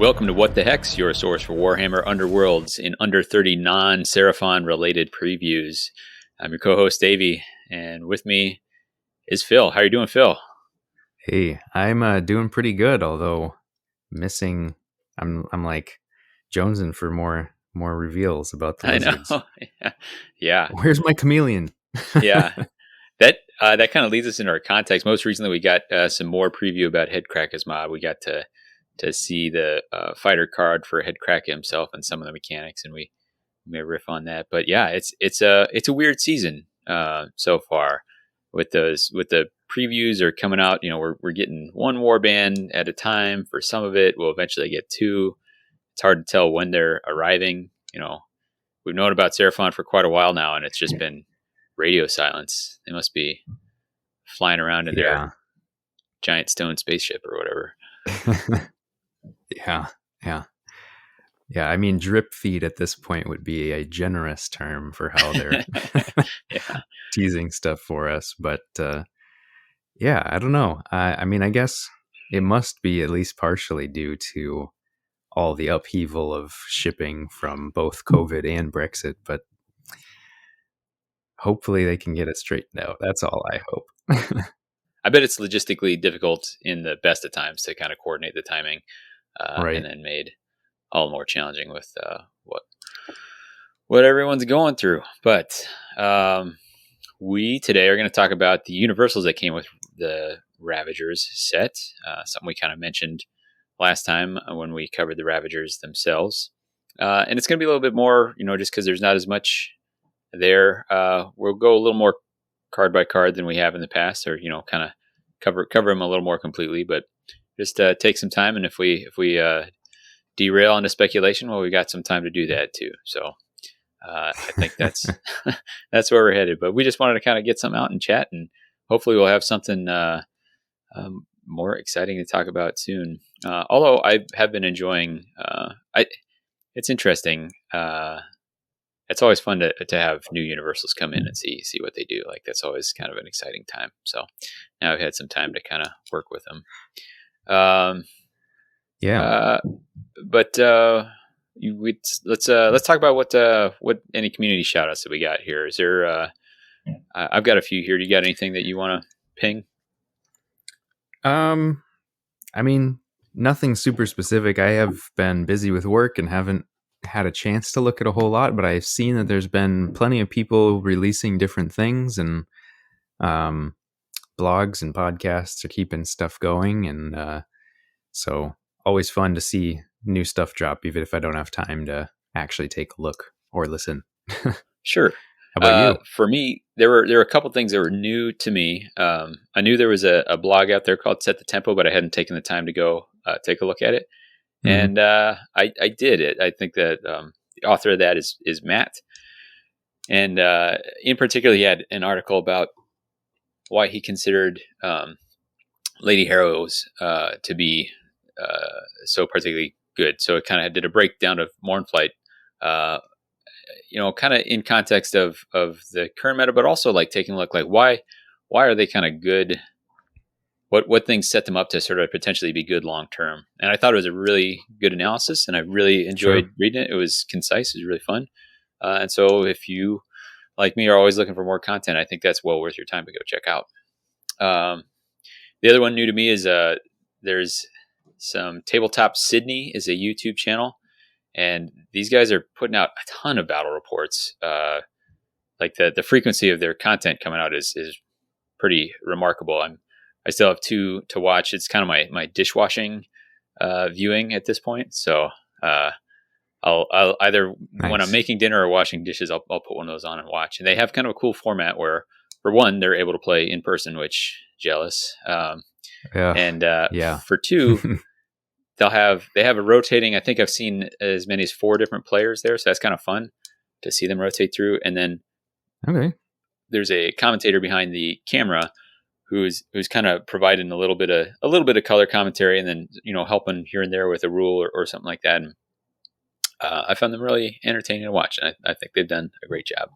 Welcome to What the Hex, your source for Warhammer Underworlds in under 30 non-Seraphon related previews. I'm your co-host Davy, and with me is Phil. How are you doing, Phil? Hey, I'm doing pretty good, although missing. I'm like jonesing for more reveals about the lizards. I know. Yeah. Where's my chameleon? Yeah. That kind of leads us into our context. Most recently, we got some more preview about Headcracker's mob. We got to see the fighter card for Headcracker himself and some of the mechanics, and we may riff on that. But yeah, it's a weird season so far with the previews are coming out. You know, we're getting one warband at a time for some of it. We'll eventually get two. It's hard to tell when they're arriving. You know, we've known about Seraphon for quite a while now, and it's just been radio silence. They must be flying around in their giant stone spaceship or whatever. Yeah. I mean, drip feed at this point would be a generous term for how they're teasing stuff for us. But yeah, I don't know. I mean, I guess it must be at least partially due to all the upheaval of shipping from both COVID and Brexit, but hopefully they can get it straightened out. That's all I hope. I bet it's logistically difficult in the best of times to kind of coordinate the timing, Right. And then made all more challenging with what everyone's going through. But we today are going to talk about the universals that came with the Ravagers set, something we kind of mentioned last time when we covered the Ravagers themselves. And it's going to be a little bit more, you know, just because there's not as much there. We'll go a little more card by card than we have in the past, or, you know, kind of cover them a little more completely, but just take some time. And if we derail into speculation, well, we got some time to do that too. So I think that's that's where we're headed. But we just wanted to kind of get some out and chat, and hopefully we'll have something more exciting to talk about soon. Although I have been enjoying, it's interesting. It's always fun to have new universals come in and see what they do. Like, that's always kind of an exciting time. So now I've had some time to kind of work with them. But let's talk about what any community shout outs that we got here. Is there I've got a few here. Do you got anything that you want to ping? I mean, nothing super specific. I have been busy with work and haven't had a chance to look at a whole lot, but I've seen that there's been plenty of people releasing different things, and blogs and podcasts are keeping stuff going, and so always fun to see new stuff drop, even if I don't have time to actually take a look or listen. Sure. How about you? For me, there were a couple things that were new to me. I knew there was a blog out there called Set the Tempo, but I hadn't taken the time to go take a look at it. Mm-hmm. And I did it. I think that the author of that is Matt. And in particular, he had an article about why he considered Lady Harrows to be so particularly good. So it kind of did a breakdown of Mournflight, you know, kind of in context of the current meta, but also like taking a look, like why are they kind of good? What things set them up to sort of potentially be good long term? And I thought it was a really good analysis, and I really enjoyed reading it. It was concise, it was really fun. And so if you, like me, are always looking for more content, I think that's well worth your time to go check out. The other one new to me is there's some Tabletop Sydney is a YouTube channel, and these guys are putting out a ton of battle reports. Like the frequency of their content coming out is pretty remarkable. I still have two to watch. It's kind of my dishwashing viewing at this point. So I'll either when I'm making dinner or washing dishes, I'll put one of those on and watch. And they have kind of a cool format where, for one, they're able to play in person, which jealous. For two, they have a rotating. I think I've seen as many as 4 different players there, so that's kind of fun to see them rotate through. And then there's a commentator behind the camera who's kind of providing a little bit of color commentary, and then, you know, helping here and there with a rule or something like that. And I found them really entertaining to watch, and I think they've done a great job.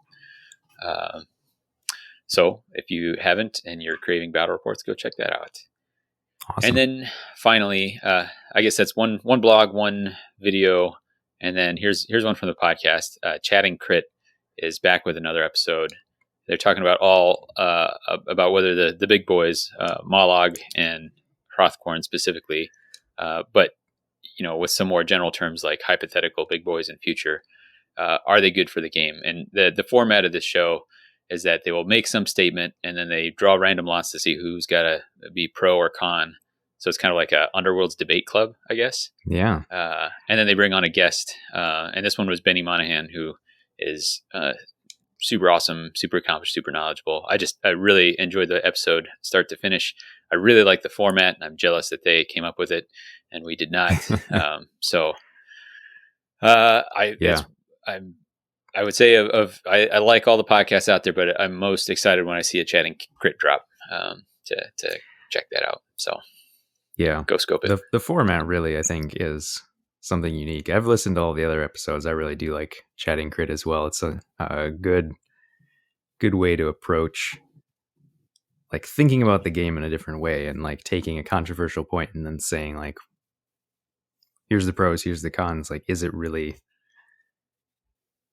So if you haven't and you're craving battle reports, go check that out. Awesome. And then finally, I I guess that's one blog, one video, and then here's one from the podcast. Chatting Crit is back with another episode. They're talking about about whether the big boys, Mollog and Hrothgorn specifically, but with some more general terms like hypothetical big boys in future, are they good for the game? And the format of this show is that they will make some statement and then they draw random lots to see who's got to be pro or con. So it's kind of like a Underworld's debate club, I guess. Yeah. And then they bring on a guest. And this one was Benny Monahan, who is super awesome, super accomplished, super knowledgeable. I really enjoyed the episode start to finish. I really like the format, and I'm jealous that they came up with it and we did not. I would say I like all the podcasts out there, but I'm most excited when I see a Chatting Crit drop to check that out. So yeah, go scope it. The format really, I think, is something unique. I've listened to all the other episodes. I really do like Chatting Crit as well. It's a good way to approach like thinking about the game in a different way and like taking a controversial point and then saying like, here's the pros, here's the cons. Like, is it really,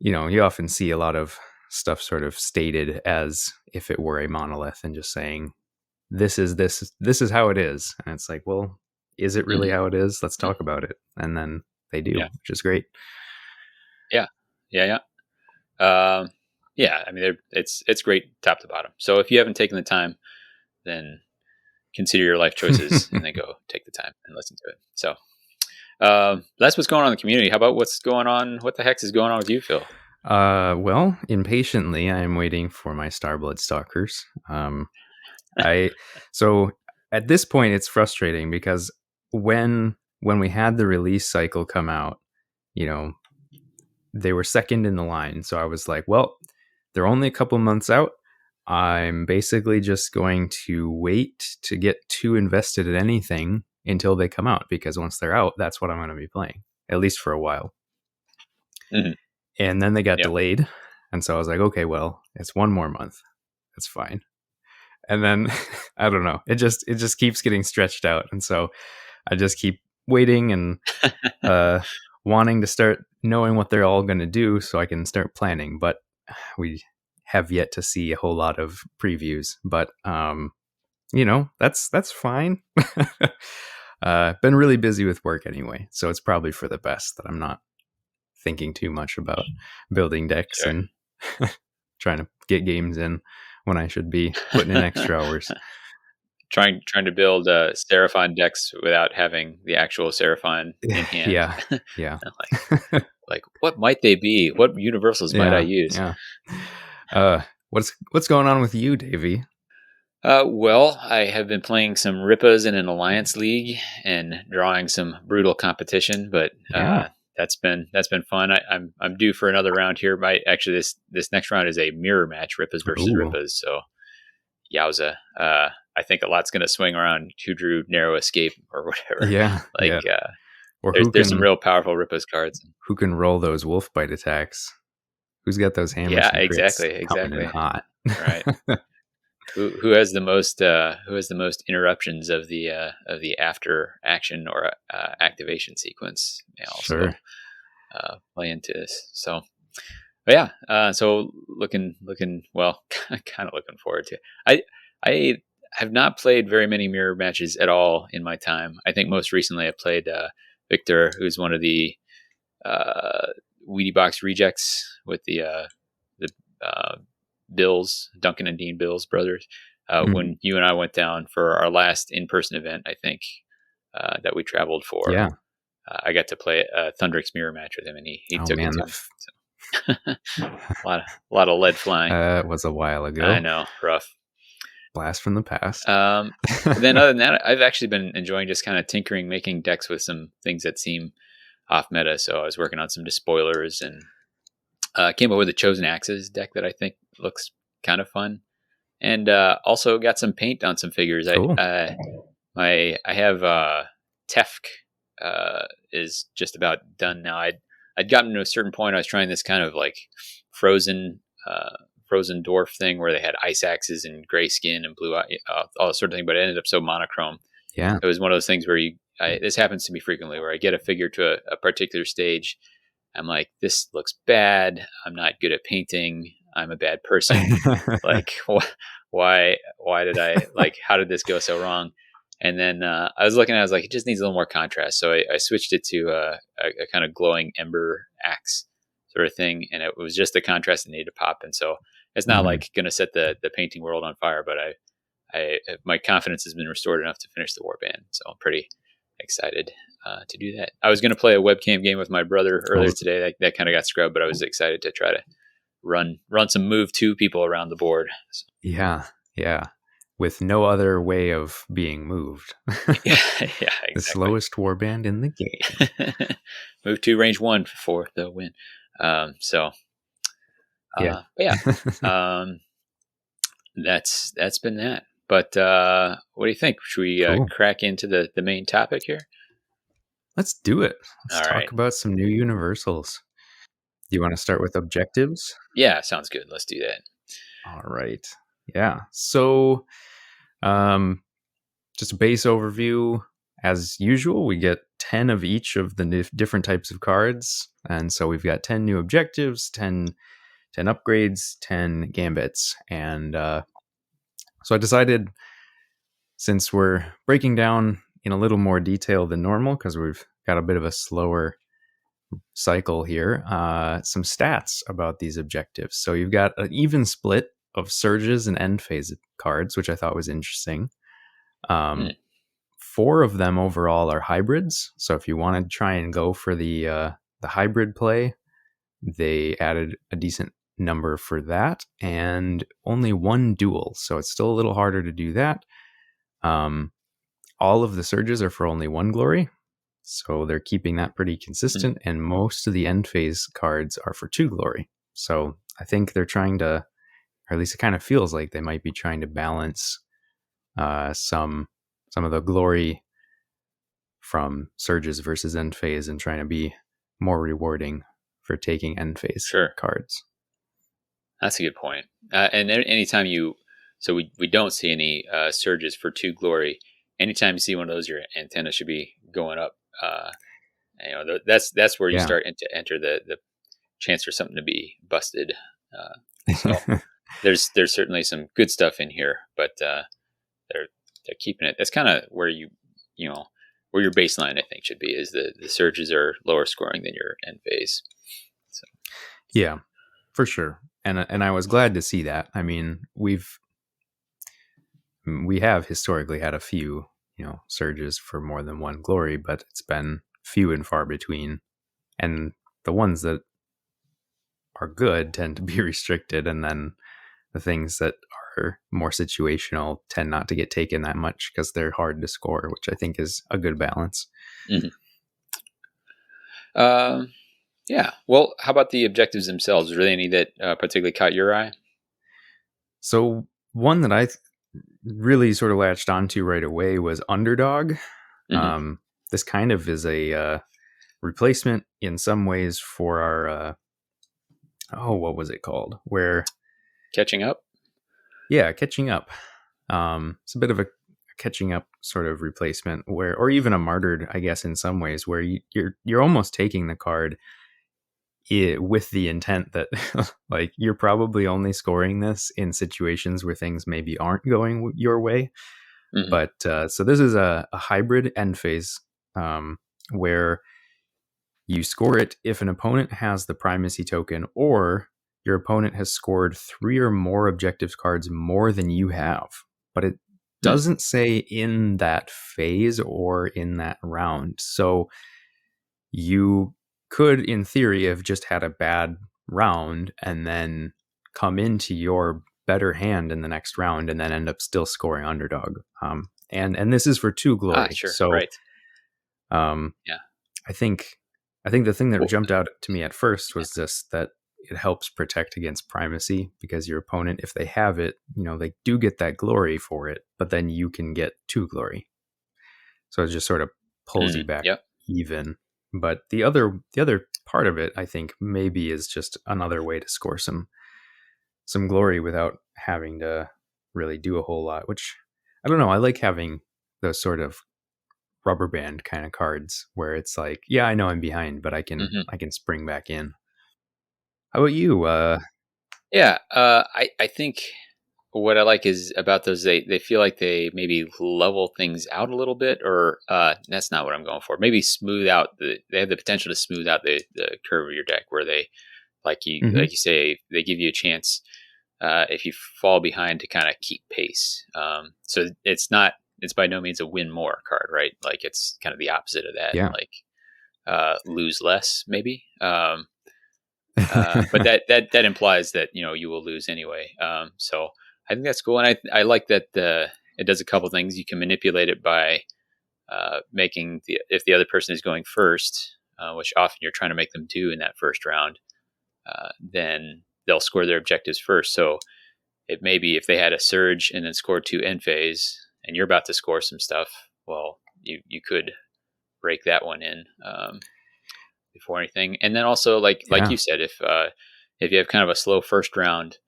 you often see a lot of stuff sort of stated as if it were a monolith and just saying, this is how it is. And it's like, well, is it really how it is? Let's talk about it. And then they do, which is great. Yeah. I mean, it's great top to bottom. So if you haven't taken the time, then consider your life choices and then go take the time and listen to it. So that's what's going on in the community. How about what's going on? What the heck is going on with you, Phil? Well, impatiently, I am waiting for my Starblood Stalkers. So at this point, it's frustrating because when we had the release cycle come out, they were second in the line. So I was like, well, they're only a couple months out. I'm basically just going to wait to get too invested in anything until they come out, because once they're out, that's what I'm going to be playing, at least for a while. Mm-hmm. And then they got delayed. And so I was like, okay, well, it's one more month. That's fine. And then I don't know. It just keeps getting stretched out. And so I just keep waiting and wanting to start knowing what they're all going to do so I can start planning. But we have yet to see a whole lot of previews. But that's fine. Been really busy with work anyway, so it's probably for the best that I'm not thinking too much about building decks and trying to get games in when I should be putting in extra hours. Trying to build Seraphon decks without having the actual Seraphon in hand. Yeah. like what might they be? What universals might I use? Yeah. What's going on with you, Davy? Well, I have been playing some Rippas in an Alliance League and drawing some brutal competition, but that's been fun. I'm due for another round here. Actually, this next round is a mirror match, Rippas versus Rippas. So, yowza! I think a lot's going to swing around who drew Narrow Escape or whatever. Or there's some real powerful Rippas cards. Who can roll those wolf bite attacks? Who's got those hammers? Yeah, exactly. Hot. Right. Who has the most interruptions of the after action or activation sequence? May also play into this. So, so looking well, kind of looking forward to it. I have not played very many mirror matches at all in my time. I think most recently I played Victor, who's one of the Weedy Box rejects with the Bills, Duncan and Dean Bills brothers. When you and I went down for our last in-person event, I think that we traveled for. Yeah, I got to play a Thundrix mirror match with him, and he took it to me. So. a lot of lead flying. It was a while ago. I know, rough. Blast from the past. Then other than that, I've actually been enjoying just kind of tinkering, making decks with some things that seem off meta. So I was working on some Despoilers and came up with a Chosen Axes deck that I think looks kind of fun, and also got some paint on some figures. Cool. I have Tefk is just about done now. I'd gotten to a certain point. I was trying this kind of like frozen dwarf thing where they had ice axes and gray skin and blue eye, all that sort of thing, but it ended up so monochrome. Yeah, it was one of those things where this happens to me frequently where I get a figure to a particular stage. I'm like, this looks bad. I'm not good at painting. I'm a bad person. Like, why did I like? How did this go so wrong? And then I was looking at, it, I was like, it just needs a little more contrast. So I switched it to a kind of glowing ember axe sort of thing, and it was just the contrast that needed to pop. And so it's not Mhm. like going to set the painting world on fire, but my confidence has been restored enough to finish the warband. So I'm pretty excited to do that. I was going to play a webcam game with my brother earlier Well, today. That kind of got scrubbed, but I was excited to try to run some move two people around the board. So, yeah, yeah. With no other way of being moved. yeah, yeah, The exactly. slowest warband in the game. Move two, range one for the win. So, Yeah. but yeah, um, that's been that. But what do you think? Should we Cool. crack into the main topic here? Let's do it. Let's All right. talk about some new universals. Do you want to start with objectives? Yeah, sounds good. Let's do that. All right. Yeah. So, um, just a base overview. As usual, we get 10 of each of the different types of cards. And so we've got 10 new objectives, 10 upgrades, 10 gambits. And so I decided, since we're breaking down in a little more detail than normal, because we've got a bit of a slower cycle here, some stats about these objectives. So you've got an even split of surges and end phase cards, which I thought was interesting. Hmm, Um, 4 of them overall are hybrids. So if you want to try and go for the hybrid play, they added a decent number for that, and only 1 dual. So it's still a little harder to do that. Um, all of the surges are for only 1 glory, so they're keeping that pretty hmm. consistent. And most of the end phase cards are for 2 glory. So I think they're trying to, or at least it kind of feels like they might be trying to balance some of the glory from surges versus end phase, and trying to be more rewarding for taking end phase Sure. cards. That's a good point. And anytime so we don't see any surges for two glory. Anytime you see one of those, your antenna should be going up. That's where you Yeah. start to enter the chance for something to be busted. So there's certainly some good stuff in here, but they're they're keeping it. That's kind of where you know where your baseline I think should be is the surges are lower scoring than your end phase. So Yeah, for sure. And I was glad to see that. I mean, we have historically had a few, surges for more than 1 glory, but it's been few and far between. And the ones that are good tend to be restricted, and then the things that are more situational tend not to get taken that much because they're hard to score, which I think is a good balance. mhm. um, yeah. Well, how about the objectives themselves? Were there any that particularly caught your eye? So one that I really sort of latched onto right away was Underdog. Hmm. This kind of is a replacement in some ways for our what was it called? Where Catching up. yeah, catching up. It's a bit of a catching up sort of replacement, where, or even a martyred, I guess, in some ways, where you're almost taking the card with the intent that like you're probably only scoring this in situations where things maybe aren't going your way. Hmm. But so this is a hybrid end phase, where you score it if an opponent has the primacy token, or your opponent has scored 3 or more objectives cards more than you have. But it Hmm. doesn't say in that phase or in that round. So you could, in theory, have just had a bad round and then come into your better hand in the next round and then end up still scoring Underdog. And this is for 2 Ah, glory. sure. So Right. um, Yeah. I think I think the thing that Well, jumped out to me at first yeah. was just that it helps protect against primacy, because your opponent, if they have it, they do get that glory for it, but then you can get 2 glory. So it just sort of pulls you Mhm. back Yep. even. But the other part of it, I think, maybe is just another way to score some glory without having to really do a whole lot, which I don't know. I like having those sort of rubber band kind of cards where it's like, yeah, I know I'm behind, but I can Hmm. spring back in. How about you? Yeah, I think what I like is about those, they feel like they maybe level things out a little bit, or that's not what I'm going for. Maybe smooth out they have the potential to smooth out the curve of your deck, where they Mhm. like you say, they give you a chance if you fall behind to kind of keep pace. So it's by no means a win more card, right? Like it's kind of the opposite of that, Yeah. like lose less maybe. But that implies that you will lose anyway. So I think that's cool, and I like that it does a couple things. You can manipulate it by making if the other person is going first, which often you're trying to make them do in that first round, then they'll score their objectives first. So it may be if they had a surge and then scored 2 end phase, and you're about to score some stuff. Well, you could break that one in before anything, and then also like Yeah. you said, if you have kind of a slow first round,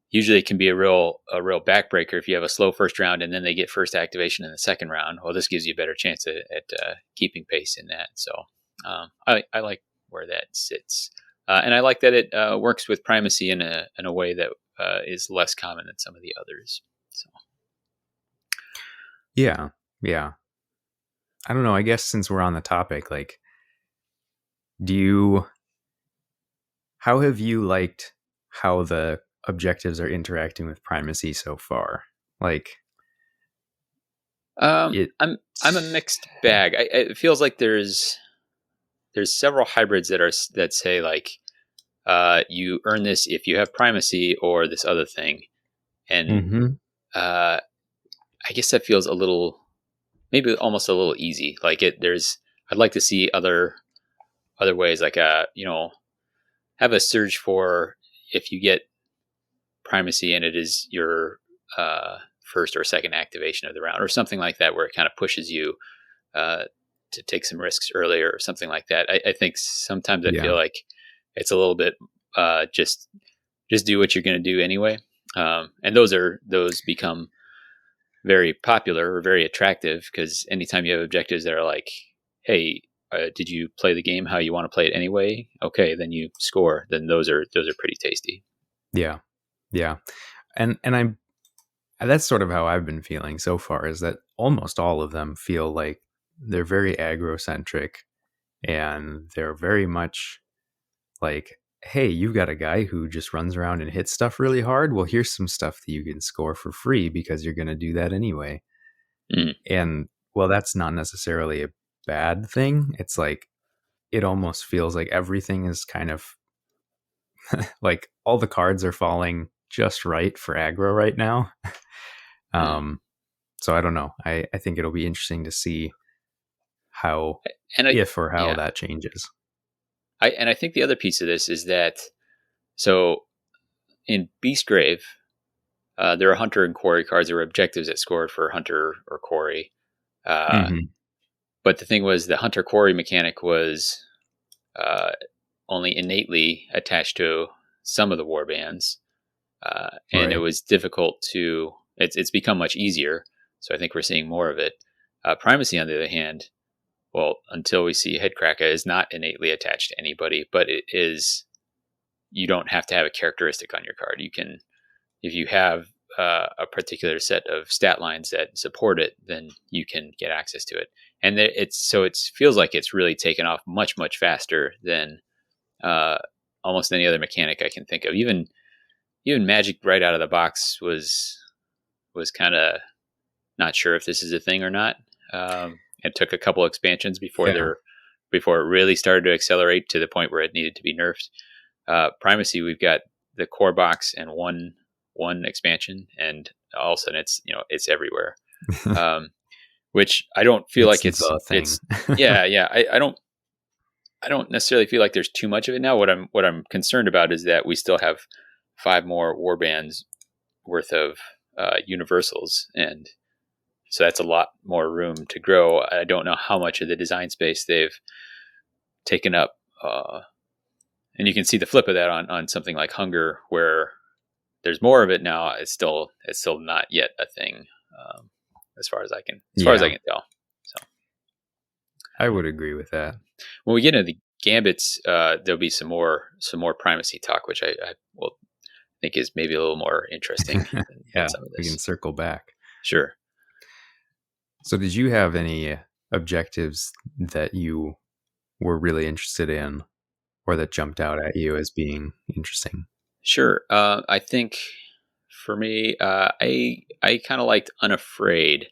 usually it can be a real backbreaker if you have a slow first round and then they get first activation in the second round. Well, this gives you a better chance at keeping pace in that. So I like where that sits, and I like that it works with primacy in a way that is less common than some of the others. So Yeah. Yeah. I don't know. I guess since we're on the topic, like, do you, how have you liked how the objectives are interacting with primacy so far? Like, it, I'm a mixed bag. It feels like there's several hybrids that say like you earn this if you have primacy or this other thing, and mm-hmm. uh, I guess that feels a little, maybe almost a little easy. Like I'd like to see other ways, like have a surge for if you get primacy and it is your first or second activation of the round, or something like that, where it kind of pushes you uh, to take some risks earlier, or something like that. I think sometimes I Yeah. feel like it's a little bit just do what you're going to do anyway, and those become very popular or very attractive, because anytime you have objectives that are like, hey, did you play the game how you want to play it anyway? Okay, then you score. Then those are pretty tasty. Yeah. Yeah. And I'm, that's sort of how I've been feeling so far, is that almost all of them feel like they're very aggro-centric, and they're very much like, hey, you've got a guy who just runs around and hits stuff really hard. Well, here's some stuff that you can score for free because you're going to do that anyway. Mm, And well, that's not necessarily a bad thing. It's like, it almost feels like everything is kind of like all the cards are falling just right for aggro right now. mm. um, so I don't know. I think it'll be interesting to see how, And I if or how yeah, that changes. I think the other piece of this is that, so in Beastgrave, there are hunter and quarry cards. There were objectives that scored for hunter or quarry. Uh, Hmm. but the thing was, the hunter quarry mechanic was uh, only innately attached to some of the war bands, and it Right. was difficult to. It's become much easier, so I think we're seeing more of it. Primacy, on the other hand, well, until we see Headcracker, is not innately attached to anybody, but it is. You don't have to have a characteristic on your card. You can, if you have a particular set of stat lines that support it, then you can get access to it. And it feels like it's really taken off much faster than uh, almost any other mechanic I can think of. Even Magic right out of the box was kind of not sure if this is a thing or not. It took a couple expansions Yeah. before it really started to accelerate to the point where it needed to be nerfed. Primacy, we've got the core box and one expansion, and all of a sudden it's everywhere. Um, which I don't feel It's like the thing. it's yeah. I don't necessarily feel like there's too much of it now. What I'm concerned about is that we still have 5 more warbands worth of universals, and so that's a lot more room to grow. I don't know how much of the design space they've taken up, and you can see the flip of that on something like Hunger, where there's more of it now. It's still not yet a thing, as far as I can Yeah. tell. So. I would agree with that. When we get into the gambits, there'll be some more primacy talk, which I will think is maybe a little more interesting than Yeah, some of we can this. circle back. Sure. So, did you have any objectives that you were really interested in, or that jumped out at you as being interesting? Sure. I think for me, I kind of liked Unafraid.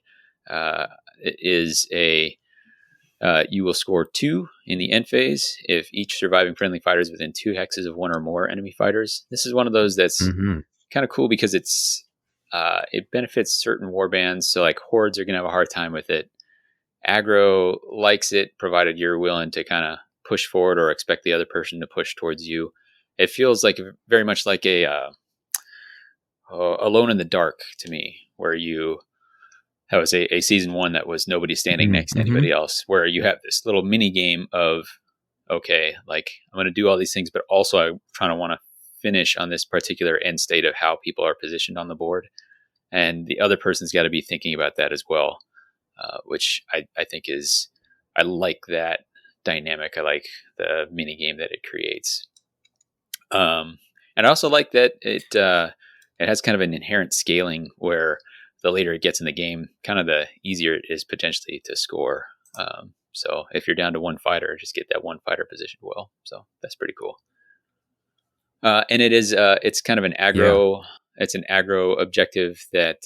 It is a you will score 2 in the end phase if each surviving friendly fighter is within 2 hexes of one or more enemy fighters. This is one of those that's Mm-hmm. kind of cool because it benefits certain warbands. So like hordes are gonna have a hard time with it. Aggro likes it, provided you're willing to kind of push forward or expect the other person to push towards you. It feels like very much like a Alone in the Dark to me, where you that was a season 1 that was nobody standing next to Mm-hmm. anybody else, where you have this little mini game of okay, like I'm going to do all these things, but also I kind of want to finish on this particular end state of how people are positioned on the board, and the other person's got to be thinking about that as well, which I think is I like that dynamic. I like the mini game that it creates. Um, and I also like that it has kind of an inherent scaling where the later it gets in the game, kind of the easier it is potentially to score. So if you're down to one fighter, just get that one fighter positioned well. So that's pretty cool. And it's kind of an Yeah, aggro. It's an aggro objective that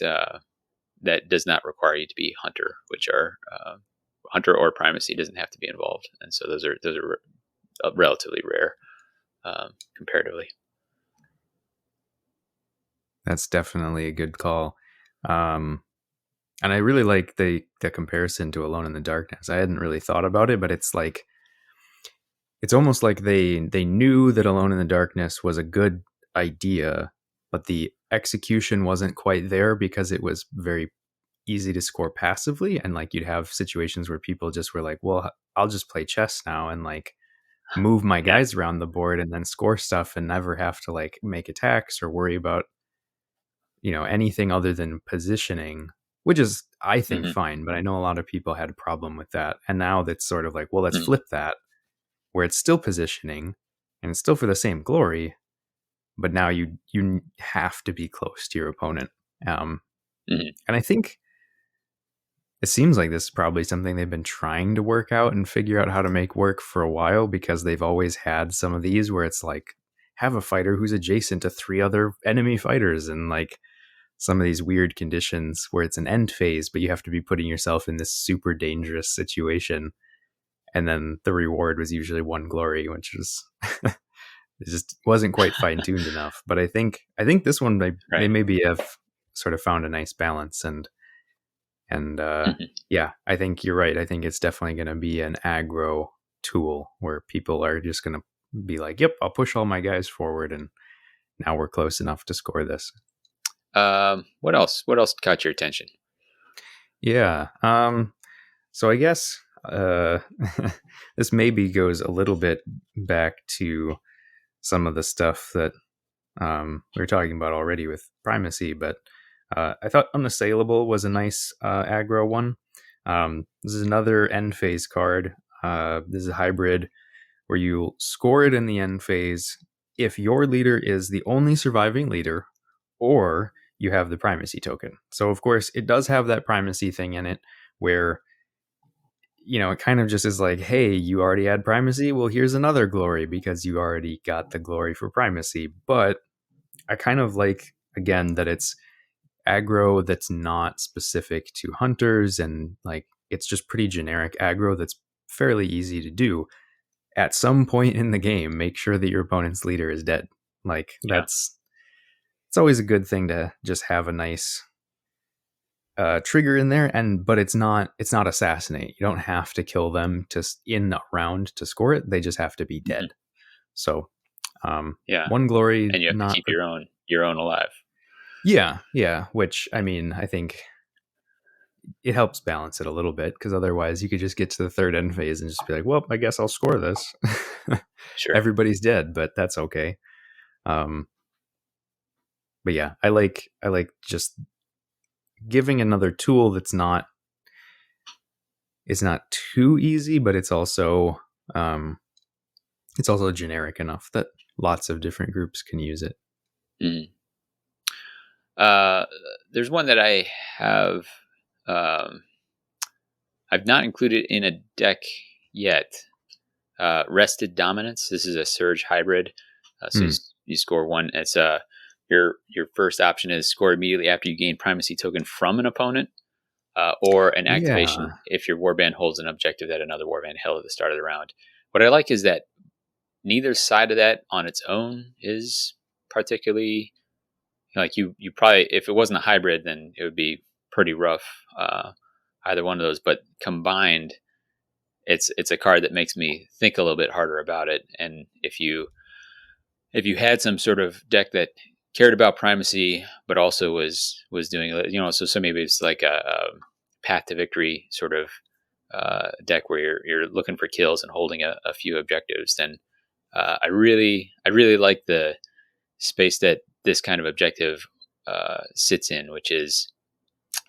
does not require you to be hunter, which are hunter or primacy doesn't have to be involved, and so those are relatively rare comparatively. that's definitely a good call. Um, and I really like the comparison to Alone in the Darkness. I hadn't really thought about it, but it's almost like they knew that Alone in the Darkness was a good idea, but the execution wasn't quite there because it was very easy to score passively, and like you'd have situations where people just were like, well, I'll just play chess now and like move my Yeah. guys around the board and then score stuff and never have to like make attacks or worry about anything other than positioning, which is I think Hmm. fine, but I know a lot of people had a problem with that. And now that's sort of like, well, let's Hmm. flip that, where it's still positioning and it's still for the same glory, but now you have to be close to your opponent. um Hmm. and I think it seems like this is probably something they've been trying to work out and figure out how to make work for a while, because they've always had some of these where it's like, have a fighter who's adjacent to 3 other enemy fighters, and like some of these weird conditions where it's an end phase, but you have to be putting yourself in this super dangerous situation. And then the reward was usually 1 glory, which is it just wasn't quite fine tuned enough. But I think this one they Right. maybe have sort of found a nice balance. And Hmm. yeah, I think you're right. I think it's definitely going to be an aggro tool where people are just going to be like, "Yep, I'll push all my guys forward, and now we're close enough to score this." What else? What else caught your attention? Yeah. So I guess this maybe goes a little bit back to some of the stuff that we were talking about already with primacy, but I thought Unassailable was a nice aggro one. This is another end phase card. This is a hybrid where you score it in the end phase if your leader is the only surviving leader or you have the primacy token. So, of course, it does have that primacy thing in it where it kind of just is like, hey, you already had primacy. Well, here's another glory because you already got the glory for primacy. But I kind of like, again, that it's aggro that's not specific to hunters, and like it's just pretty generic aggro that's fairly easy to do. At some point in the game, make sure that your opponent's leader is dead. Like Yeah. it's always a good thing to just have a nice trigger in there, and but it's not assassinate. You don't have to kill them to in a round to score it. They just have to be dead. Hmm. So Yeah. 1 glory, And you have to not keep your own alive. yeah, which I mean, I think it helps balance it a little bit, because otherwise you could just get to the third end phase and just be like, well, I guess I'll score this. Sure. Everybody's dead, but that's okay. Um, but yeah, I like just giving another tool that's not it's not too easy, but um, it's also generic enough that lots of different groups can use it. Mm. Uh, there's one that I have. Um, I've not included in a deck yet. Rested Dominance. This is a Surge hybrid. So you score one. It's your first option is score immediately after you gain primacy token from an opponent, or an activation Yeah. if your warband holds an objective that another warband held at the start of the round. What I like is that neither side of that on its own is particularly like you probably, if it wasn't a hybrid, then it would be pretty rough. Either one of those, but combined, it's a card that makes me think a little bit harder about it. And if you had some sort of deck that cared about primacy but also was doing, so maybe it's like a path to victory sort of deck where you're looking for kills and holding a few objectives, then I really like the space that this kind of objective sits in, which is,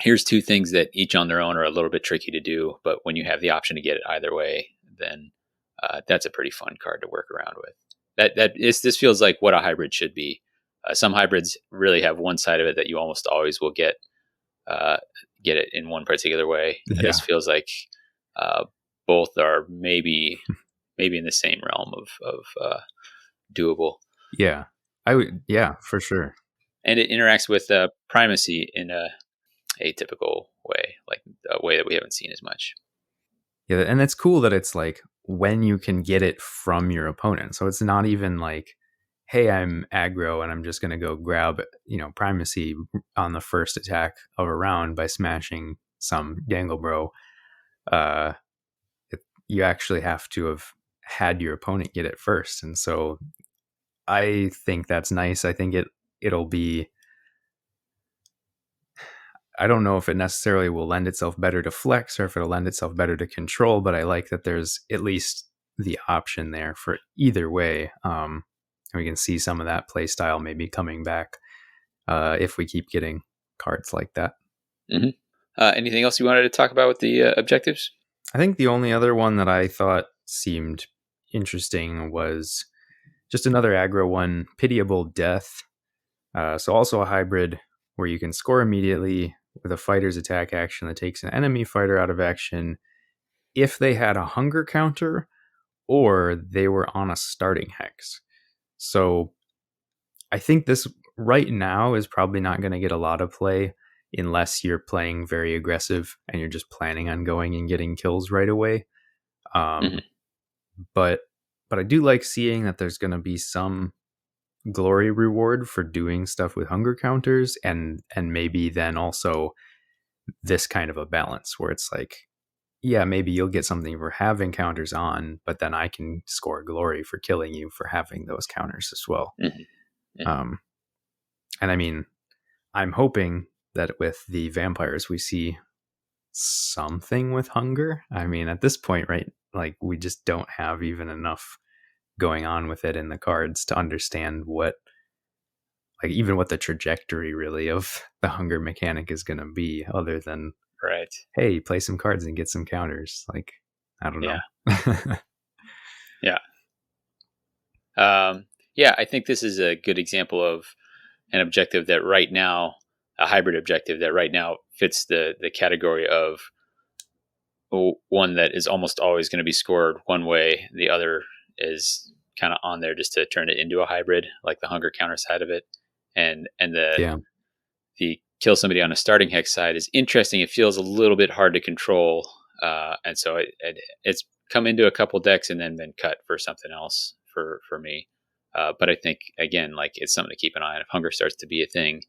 here's two things that each on their own are a little bit tricky to do, but when you have the option to get it either way, then that's a pretty fun card to work around with. This feels like what a hybrid should be. Some hybrids really have one side of it that you almost always will get it in one particular way. Yeah. This feels like both are maybe in the same realm of doable. Yeah. I would. Yeah, for sure. And it interacts with primacy in a atypical way, like a way that we haven't seen as much. Yeah, and it's cool that it's like when you can get it from your opponent. So it's not even like, hey, I'm aggro and I'm just going to go grab, primacy on the first attack of a round by smashing some Ganglebro. You actually have to have had your opponent get it first. And so I think that's nice. I think it'll be, I don't know if it necessarily will lend itself better to flex or if it'll lend itself better to control, but I like that there's at least the option there for either way. We can see some of that play style maybe coming back if we keep getting cards like that. Mm-hmm. Anything else you wanted to talk about with the objectives? I think the only other one that I thought seemed interesting was just another aggro one, Pitiable Death. So also a hybrid where you can score immediately with a fighter's attack action that takes an enemy fighter out of action if they had a hunger counter or they were on a starting hex. So I think this right now is probably not going to get a lot of play unless you're playing very aggressive and you're just planning on going and getting kills right away. Mm-hmm. But I do like seeing that there's going to be some glory reward for doing stuff with hunger counters, and maybe then also this kind of a balance where it's like, yeah, maybe you'll get something for having counters on, but then I can score glory for killing you for having those counters as well. Mm-hmm. Mm-hmm. And I mean, I'm hoping that with the vampires we see something with hunger. I mean, at this point, right, like we just don't have even enough going on with it in the cards to understand what the trajectory really of the hunger mechanic is going to be, other than, right, hey, play some cards and get some counters. Like, I don't know. Yeah. I think this is a good example of an objective that right now, a hybrid objective that right now fits the category of one that is almost always going to be scored one way. The other is kind of on there just to turn it into a hybrid, like the hunger counter side of it. And the kill somebody on a starting hex side is interesting. It feels a little bit hard to control. And so it's come into a couple decks and then been cut for something else for me. But I think, again, like, it's something to keep an eye on. If hunger starts to be a thing,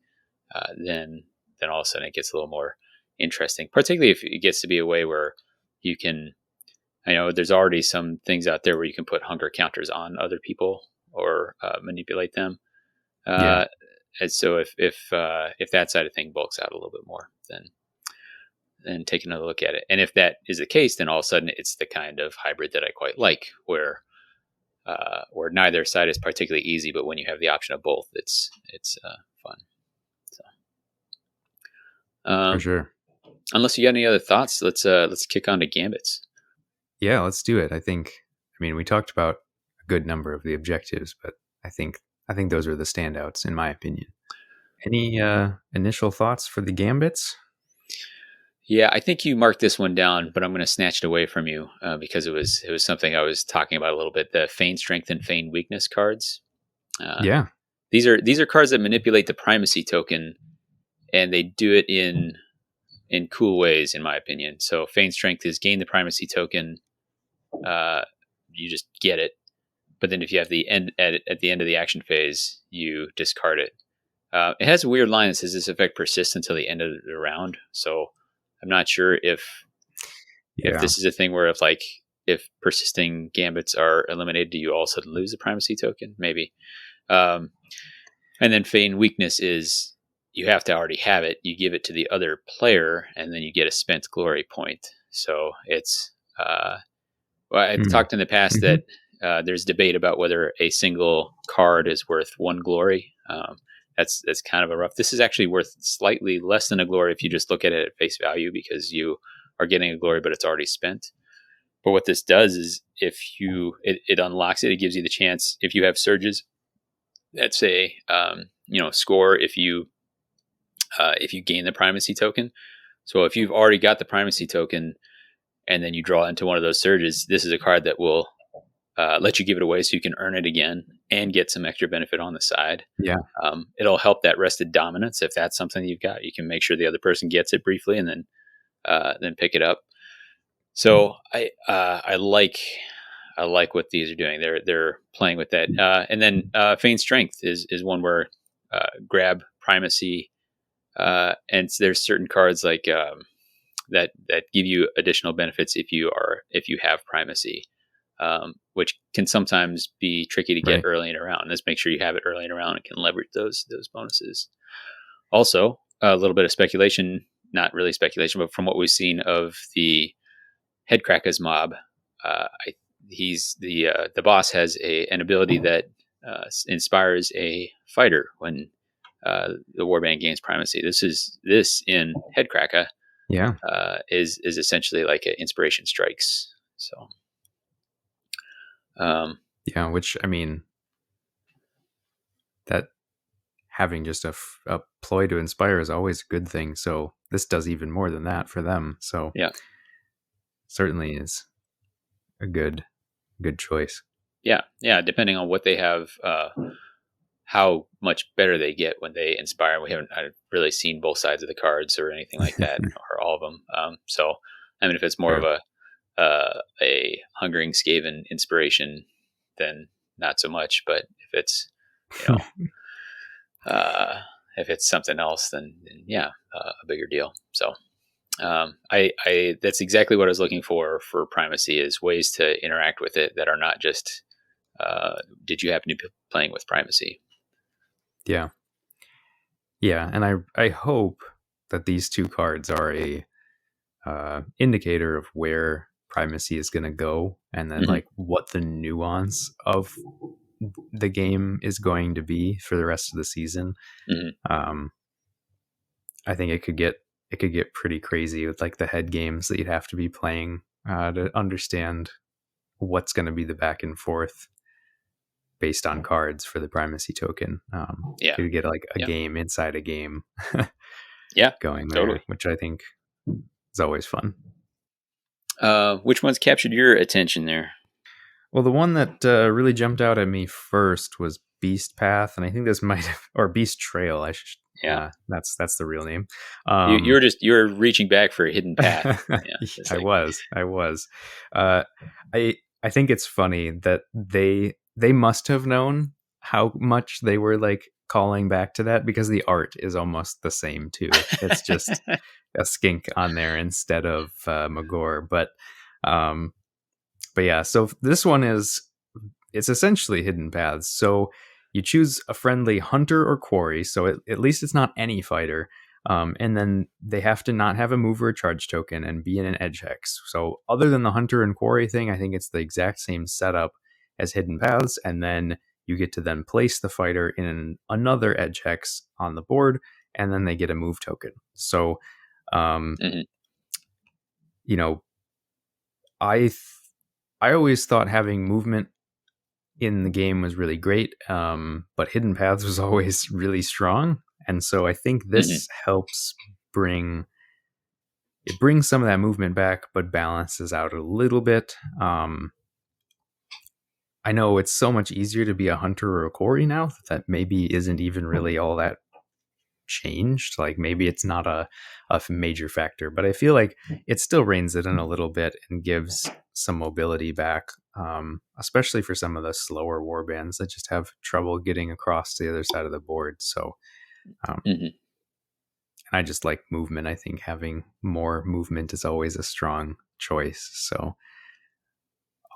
then all of a sudden it gets a little more interesting, particularly if it gets to be a way where you can, I know there's already some things out there where you can put hunger counters on other people or manipulate them. And so if that side of thing bulks out a little bit more, then take another look at it. And if that is the case, then all of a sudden it's the kind of hybrid that I quite like, where neither side is particularly easy, but when you have the option of both, it's fun. So, for sure. unless you got any other thoughts, let's kick on to gambits. Yeah, let's do it. I mean, we talked about a good number of the objectives, but I think I think those are the standouts in my opinion. Any initial thoughts for the gambits? Yeah, I think you marked this one down, but I'm going to snatch it away from you because it was something I was talking about a little bit. The feign strength and feign weakness cards. Uh, Yeah. these are cards that manipulate the primacy token, and they do it in cool ways, in my opinion. So feign strength is gain the primacy token. Uh, you just get it, but then if you have the end at the end of the action phase, you discard it. It has a weird line that says this effect persists until the end of the round. So I'm not sure if Yeah. this is a thing where if persisting gambits are eliminated, do you all of a sudden lose the primacy token? Maybe. Um, and then feign weakness is you have to already have it. You give it to the other player, and then you get a spent glory point. So it's well, I've Mm. talked in the past Hmm. that there's debate about whether a single card is worth one glory. That's kind of a rough. This is actually worth slightly less than a glory if you just look at it at face value, because you are getting a glory, but it's already spent. But what this does is if it unlocks it, it gives you the chance if you have surges that say score if you gain the primacy token. So if you've already got the primacy token and then you draw into one of those surges, this is a card that will let you give it away so you can earn it again and get some extra benefit on the side. Yeah. It'll help that rested dominance if that's something you've got. You can make sure the other person gets it briefly and then pick it up. So I like what these are doing. They're playing with that, and then feign strength is one where grab primacy, and there's certain cards like that give you additional benefits if you have primacy, which can sometimes be tricky to get Right. early in a round. Let's make sure you have it early in a round and can leverage those bonuses. Also, a little bit of speculation, not really speculation, but from what we've seen of the Headcrackers mob, he's the boss has an ability that inspires a fighter when the warband gains primacy. This in Headcracker Yeah. is essentially like an inspiration strikes. So, Yeah. Which I mean, that having just a ploy to inspire is always a good thing. So this does even more than that for them. So yeah, certainly is a good choice. yeah. Depending on what they have, how much better they get when they inspire. We haven't really seen both sides of the cards or anything like that, or all of them. So, I mean, if it's more of Sure. a hungering Skaven inspiration, then not so much. But if it's you know if it's something else, then yeah, a bigger deal. So I that's exactly what I was looking for primacy, is ways to interact with it that are not just did you happen to be playing with primacy? Yeah. Yeah. And I hope that these two cards are a indicator of where primacy is going to go, and then Hmm. like what the nuance of the game is going to be for the rest of the season. Hmm. um I think it could get pretty crazy with like the head games that you'd have to be playing to understand what's going to be the back and forth based on cards for the primacy token. Yeah, Could get like a yeah, game inside a game yeah, going there, totally. which I think is always fun. Which ones captured your attention there? Well, the one that really jumped out at me first was Beast Path, and I think this might have, or Beast Trail. I should. Yeah, That's the real name. you're reaching back for a hidden path. Yeah, it's I like was. I was. Uh, I think it's funny that they must have known how much they were like calling back to that, because the art is almost the same too. It's just a skink on there instead of Magor, um, but yeah. So this one it's essentially hidden paths. So you choose a friendly hunter or quarry. So at least it's not any fighter. And then they have to not have a move or a charge token and be in an edge hex. So other than the hunter and quarry thing, I think it's the exact same setup as hidden paths. And then you get to then place the fighter in another edge hex on the board, and then they get a move token. So mhm. you know, I always thought having movement in the game was really great, but hidden paths was always really strong, and so I think Hmm. this helps bring some of that movement back, but balances out a little bit. I know it's so much easier to be a hunter or a quarry now that maybe isn't even really all that changed. Like maybe it's not a major factor, but I feel like it still reins it in a little bit and gives some mobility back, especially for some of the slower war bands that just have trouble getting across to the other side of the board. So um, Hmm. I just like movement. I think having more movement is always a strong choice. So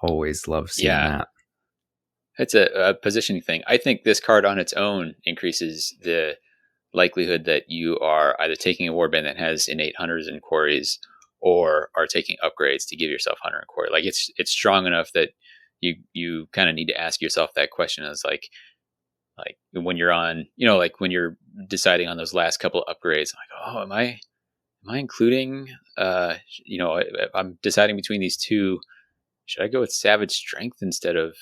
always love seeing Yeah, that. it's a positioning thing. I think this card on its own increases the likelihood that you are either taking a warband that has innate hunters and quarries, or are taking upgrades to give yourself hunter and quarry. Like it's strong enough that you kind of need to ask yourself that question. As like when you're on, like when you're deciding on those last couple of upgrades, like, oh, am I including, if I'm deciding between these two, should I go with savage strength instead of,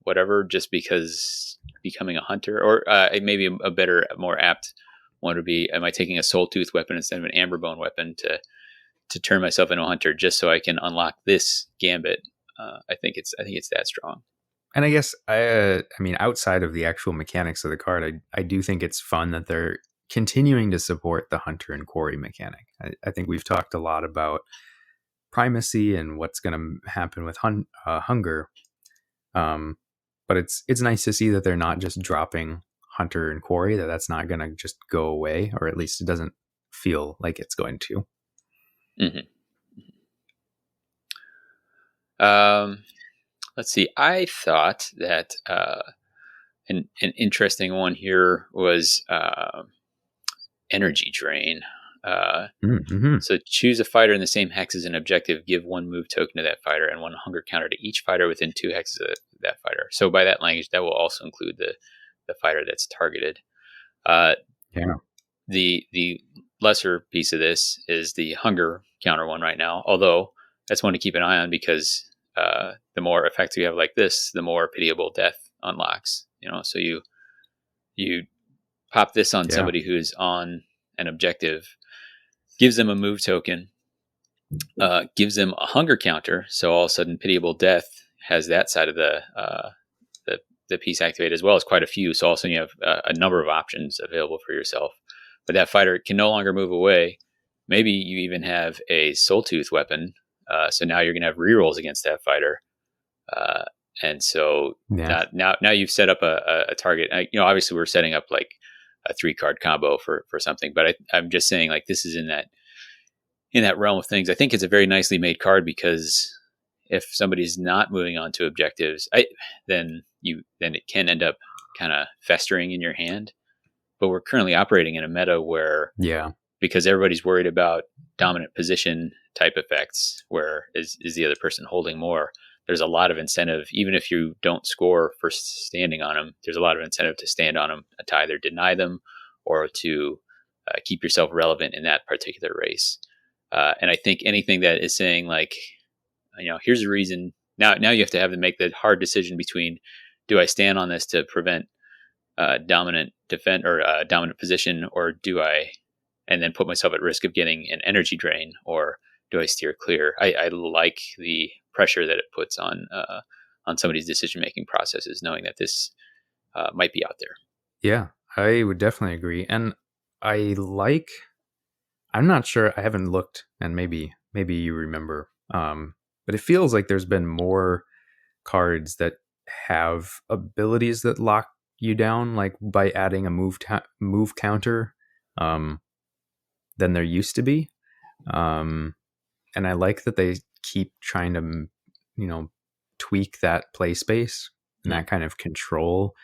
whatever, just because becoming a hunter? Or maybe a better, more apt one would be, am I taking a soul tooth weapon instead of an amberbone weapon to turn myself into a hunter just so I can unlock this gambit? I think it's that strong. And I guess I mean, outside of the actual mechanics of the card, I do think it's fun that they're continuing to support the hunter and quarry mechanic. I think we've talked a lot about primacy and what's going to happen with hunger, um, but it's nice to see that they're not just dropping hunter and quarry. That's not going to just go away, or at least it doesn't feel like it's going to. Hmm. Um, let's see. I thought that an interesting one here was energy drain. Uh, Mm-hmm. So choose a fighter in the same hex as an objective. Give one move token to that fighter and one hunger counter to each fighter within two hexes of that fighter. So by that language, that will also include the fighter that's targeted. Uh, Yeah. the lesser piece of this is the hunger counter one right now. Although that's one to keep an eye on, because the more effects you have like this, the more pitiable death unlocks. So you pop this on Yeah. somebody who's on an objective, gives them a move token, gives them a hunger counter. So all of a sudden, pitiable death has that side of the the piece activated, as well as quite a few. So all of a sudden, you have a number of options available for yourself. But that fighter can no longer move away. Maybe you even have a soul tooth weapon. So now you're going to have rerolls against that fighter. Uh, and so Yeah. now you've set up a target. Obviously we're setting up like a 3-card combo for something, but I'm just saying, like, this is in that realm of things. I think it's a very nicely made card, because if somebody's not moving on to objectives, then it can end up kind of festering in your hand. But we're currently operating in a meta where, Yeah. because everybody's worried about dominant position type effects, where is the other person holding more, there's a lot of incentive, even if you don't score for standing on them, there's a lot of incentive to stand on them, to either deny them or to keep yourself relevant in that particular race. And I think anything that is saying, like, here's the reason. Now you have to have to make the hard decision between, do I stand on this to prevent dominant defend or dominant position, or do I, and then put myself at risk of getting an energy drain, or do I steer clear? I like the pressure that it puts on somebody's decision making processes, knowing that this might be out there. Yeah. I would definitely agree. And I like I'm not sure. I haven't looked, and maybe you remember. But it feels like there's been more cards that have abilities that lock you down, like by adding a move counter, um, than there used to be. Um, and I like that they keep trying to, you know, tweak that play space and Mm. that kind of control.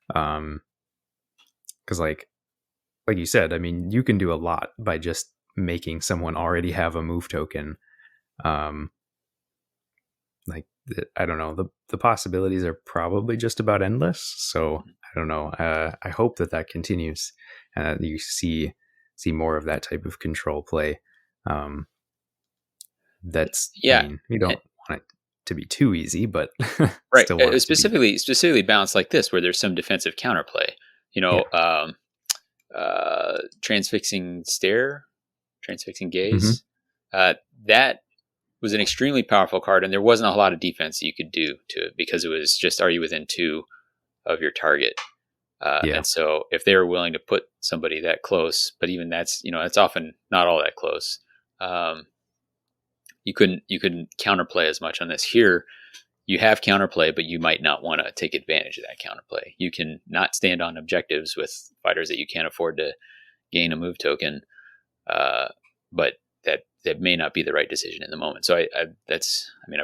Because like you said, I mean, you can do a lot by just making someone already have a move token. Um, like I don't know, the possibilities are probably just about endless. So I don't know. I hope that continues and that you see more of that type of control play. Um, That's, I Yeah. mean, we don't want it to be too easy, but Right. still want it to be. Specifically balanced like this, where there's some defensive counterplay. Yeah. Transfixing stare, transfixing Hmm. gaze. That was an extremely powerful card, and there wasn't a lot of defense you could do to it because it was just, are you within 2 of your target? Yeah. And so if they were willing to put somebody that close, but even that's, that's often not all that close. Um, you couldn't counterplay as much on this. Here you have counterplay, but you might not want to take advantage of that counterplay. You can not stand on objectives with fighters that you can't afford to gain a move token, uh, but that may not be the right decision in the moment. So I've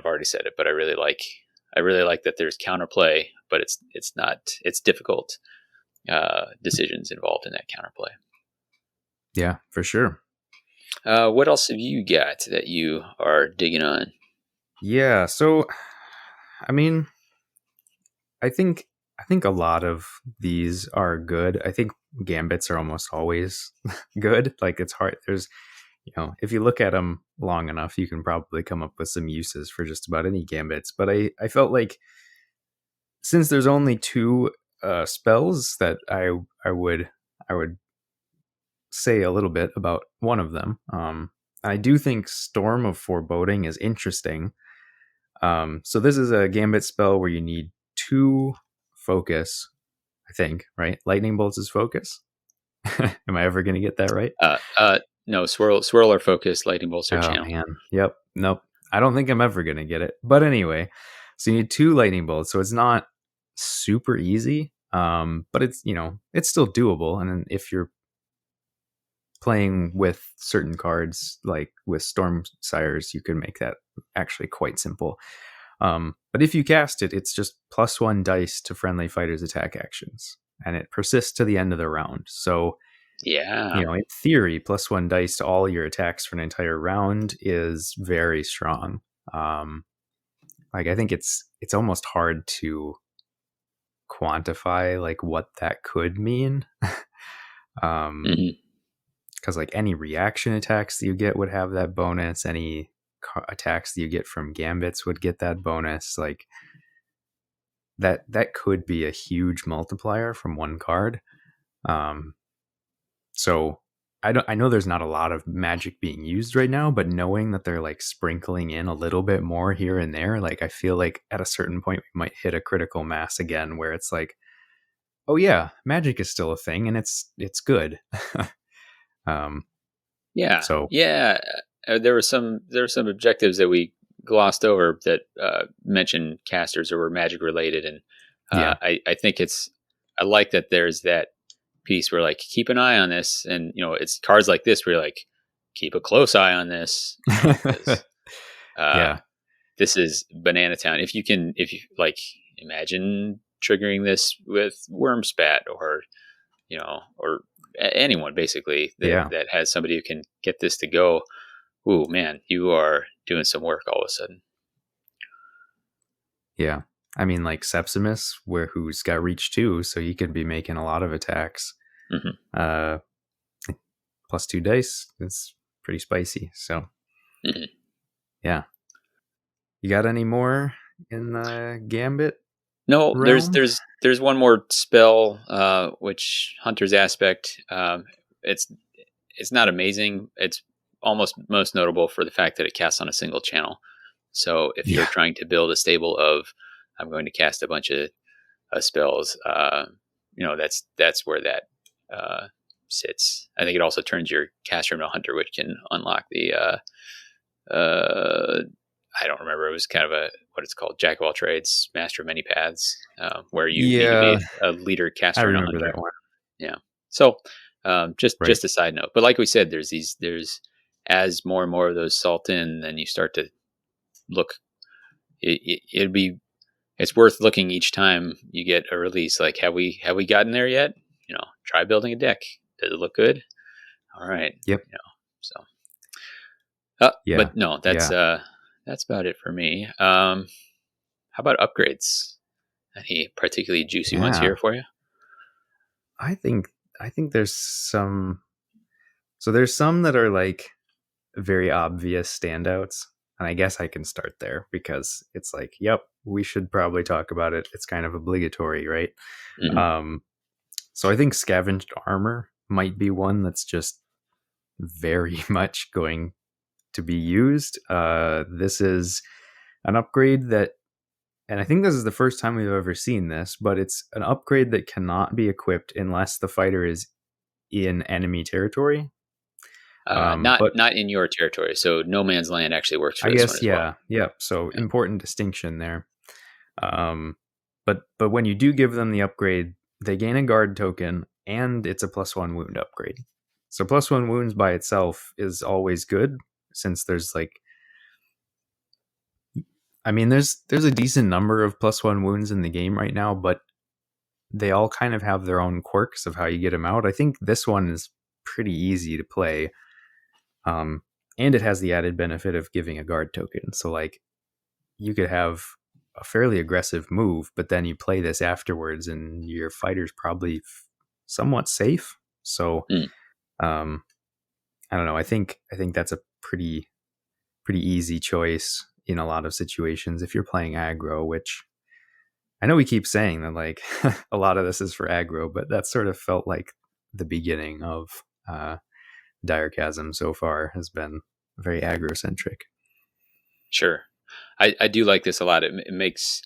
already said it, but I really like that there's counterplay, but it's difficult decisions involved in that counterplay. Yeah, for sure. What else have you got that you are digging on? Yeah. So, I mean, I think I think a lot of these are good. I think gambits are almost always good. Like it's hard. There's, if you look at them long enough, you can probably come up with some uses for just about any gambits. But I felt like since there's only two spells that I would say a little bit about one of them. I do think Storm of Foreboding is interesting. So this is a gambit spell where you need two focus, I think, right? Lightning bolts is focus. Am I ever going to get that right? No, swirl or focus, lightning bolts or Oh channel. man. Yep. Nope. I don't think I'm ever going to get it. But anyway, so you need two lightning bolts. So it's not super easy. But it's still doable. And then if you're playing with certain cards, like with Storm Sires, you can make that actually quite simple. But if you cast it, it's just +1 dice to friendly fighters' attack actions, and it persists to the end of the round. So, Yeah. in theory, +1 dice to all your attacks for an entire round is very strong. Like I think it's almost hard to quantify like what that could mean. Hmm. Because like any reaction attacks that you get would have that bonus. Any attacks that you get from gambits would get that bonus. Like that could be a huge multiplier from one card. Um, so I know there's not a lot of magic being used right now, but knowing that they're like sprinkling in a little bit more here and there, like I feel like at a certain point we might hit a critical mass again where it's like, oh yeah, magic is still a thing and it's good. um, Yeah. so Yeah. There were some objectives that we glossed over that mentioned casters or were magic related, and yeah. I think I like that there's that piece where like keep an eye on this, and it's cards like this where you're like keep a close eye on this, because uh, Yeah. this is Banana Town. If you like, imagine triggering this with Wormspat or anyone basically that Yeah. that has somebody who can get this to go. Ooh, man, you are doing some work all of a sudden. Yeah. I mean, like Sepsimus, who's got reach too, so he could be making a lot of attacks. Hmm. Uh, +2 dice. It's pretty spicy. So, Hmm. yeah. You got any more in the Gambit No, there's realm? there's there's one more spell, which Hunter's Aspect. It's not amazing. It's almost most notable for the fact that it casts on a single channel. So if you're Yeah. trying to build a stable of, I'm going to cast a bunch of spells, that's where that sits. I think it also turns your caster into a hunter, which can unlock the I don't remember. It was kind of what it's called, jack of all trades, master of many paths, where you need to Yeah. be a leader I caster and a remember hunter. that one. Yeah. So just Right. just a side note, but like we said, there's as more and more of those salt in, then you start to look. It's worth looking each time you get a release. Like, have we gotten there yet? Try building a deck. Does it look good? All right. Yep. So, Yeah. but no, that's Yeah. that's about it for me. How about upgrades? Any particularly juicy ones Yeah. here for you? I think there's some. So there's some that are like very obvious standouts. And I guess I can start there because it's like, yep, we should probably talk about it. It's kind of obligatory, right? Mhm. Um, so I think scavenged armor might be one that's just very much going to be used. This is an upgrade that, and I think this is the first time we've ever seen this, but it's an upgrade that cannot be equipped unless the fighter is in enemy territory. But Not in your territory. So no man's land actually works for I this one guess, as well. yeah. So Yeah. important distinction there. Um, but when you do give them the upgrade, they gain a guard token, and it's a +1 wound upgrade. So +1 wounds by itself is always good, since there's like, I mean, there's a decent number of +1 wounds in the game right now, but they all kind of have their own quirks of how you get them out. I think this one is pretty easy to play, and it has the added benefit of giving a guard token. So like, you could have a fairly aggressive move, but then you play this afterwards, and your fighter's probably somewhat safe. So, Mm. um, I don't know. I think that's a pretty easy choice in a lot of situations if you're playing aggro. Which I know we keep saying that like a lot of this is for aggro, but that sort of felt like the beginning of Dire Chasm so far has been very aggro centric. Sure. I do like this a lot. It makes,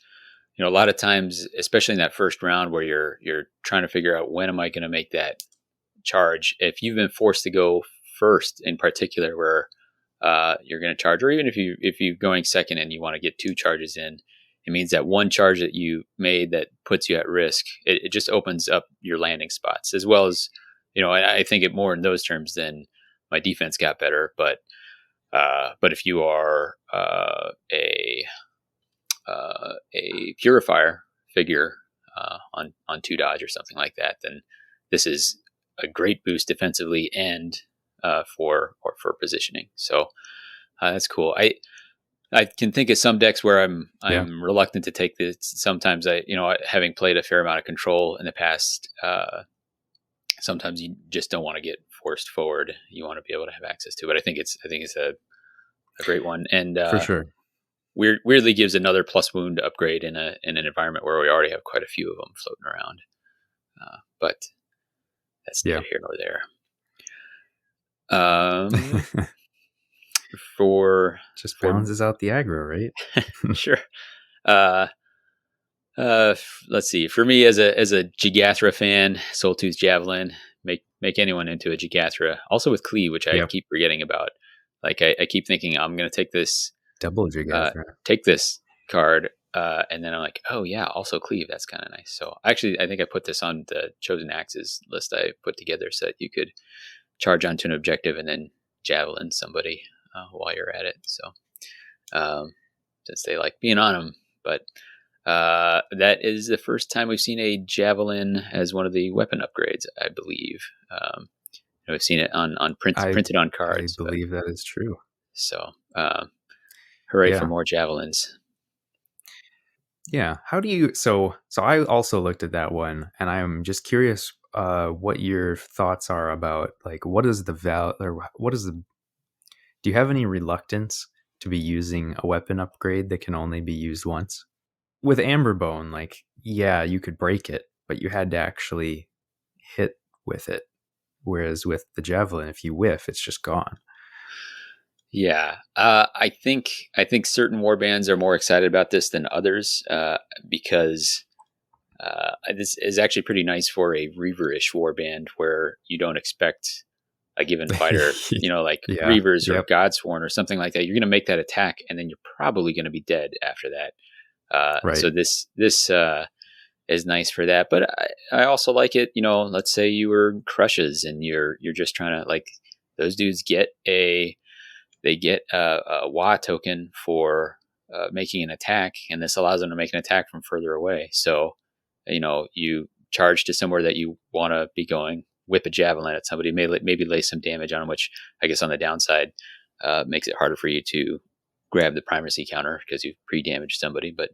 a lot of times, especially in that first round where you're trying to figure out when am I going to make that charge. If you've been forced to go first, in particular, where you're going to charge, or even if you're going second and you want to get 2 charges in, it means that one charge that you made that puts you at risk. It just opens up your landing spots as well as, and I think it more in those terms than my defense got better, but if you are a purifier figure on 2 dodge or something like that, then this is a great boost defensively and for positioning. So that's cool. I can think of some decks where Yeah, I'm reluctant to take this. Sometimes having played a fair amount of control in the past, sometimes you just don't want to get forced forward. You want to be able to have access to it. I think it's a great one, and for sure. weirdly gives another plus wound upgrade in an environment where we already have quite a few of them floating around. But that's Yeah. neither here nor there. For Just for balances out the aggro, right? sure. Uh, let's see. For me, as a Jigathra fan, Soultooth Javelin, make anyone into a Jigathra. Also with Clee, which I Yep. keep forgetting about. Like I keep thinking I'm going to take this Double Jigathra. take this card, and then I'm like, oh yeah, also Cleave. That's kind of nice. So actually, I think I put this on the Chosen Axes list I put together so that you could charge onto an objective and then javelin somebody while you're at it. So since they like being on them, but that is the first time we've seen a javelin as one of the weapon upgrades, I believe. We've seen it on printed on I cards, but believe that is true. so hooray for Yeah. more javelins. Yeah. How do you so I also looked at that one, and I'm just curious what your thoughts are about like what is the val or what is the do you have any reluctance to be using a weapon upgrade that can only be used once? With Amberbone, like, yeah, you could break it, but you had to actually hit with it. Whereas with the javelin, if you whiff, it's just gone. Yeah, I think certain warbands are more excited about this than others because this is actually pretty nice for a Reaver-ish warband where you don't expect a given fighter, like Yeah. Reavers or Yep. Godsworn or something like that. You're going to make that attack, and then you're probably going to be dead after that. Right. So this is nice for that. But I also like it. Let's say you were crushes and you're just trying to like those dudes get a WA token for making an attack, and this allows them to make an attack from further away. So, you charge to somewhere that you want to be going, whip a javelin at somebody, maybe lay some damage on them, which I guess on the downside makes it harder for you to grab the primacy counter because you've pre-damaged somebody. But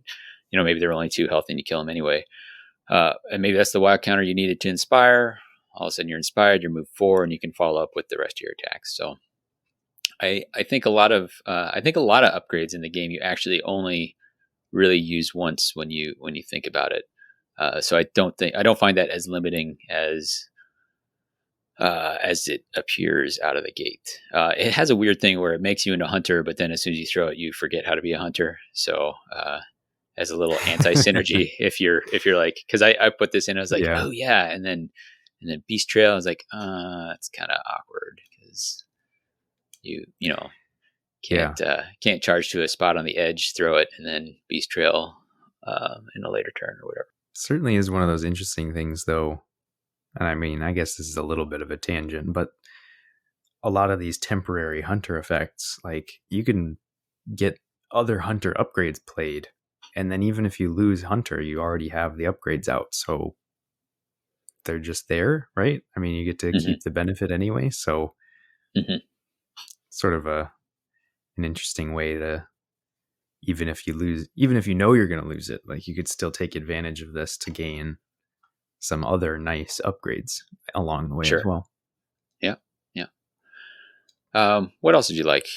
maybe they're only 2 health and you kill them anyway. And maybe that's the wild counter you needed to inspire. All of a sudden you're inspired, you move 4, and you can follow up with the rest of your attacks. So I think a lot of upgrades in the game you actually only really use once when you think about it. So I don't find that as limiting as it appears out of the gate. It has a weird thing where it makes you into a hunter, but then as soon as you throw it, you forget how to be a hunter. So as a little anti synergy, if you're like, because I put this in, I was like, Yeah. oh yeah, and then Beast Trail, I was like, it's kind of awkward because you know Yeah. can't charge to a spot on the edge, throw it, and then Beast Trail in a later turn or whatever. Certainly is one of those interesting things, though. And I mean, I guess this is a little bit of a tangent, but a lot of these temporary hunter effects, like you can get other hunter upgrades played, and then even if you lose hunter, you already have the upgrades out, so they're just there, right? I mean, you get to Hmm. keep the benefit anyway, so Hmm. sort of an interesting way to, even if you lose, even if you know you're going to lose it, like you could still take advantage of this to gain some other nice upgrades along the way as Sure. well. Yeah. Yeah. What else did you like?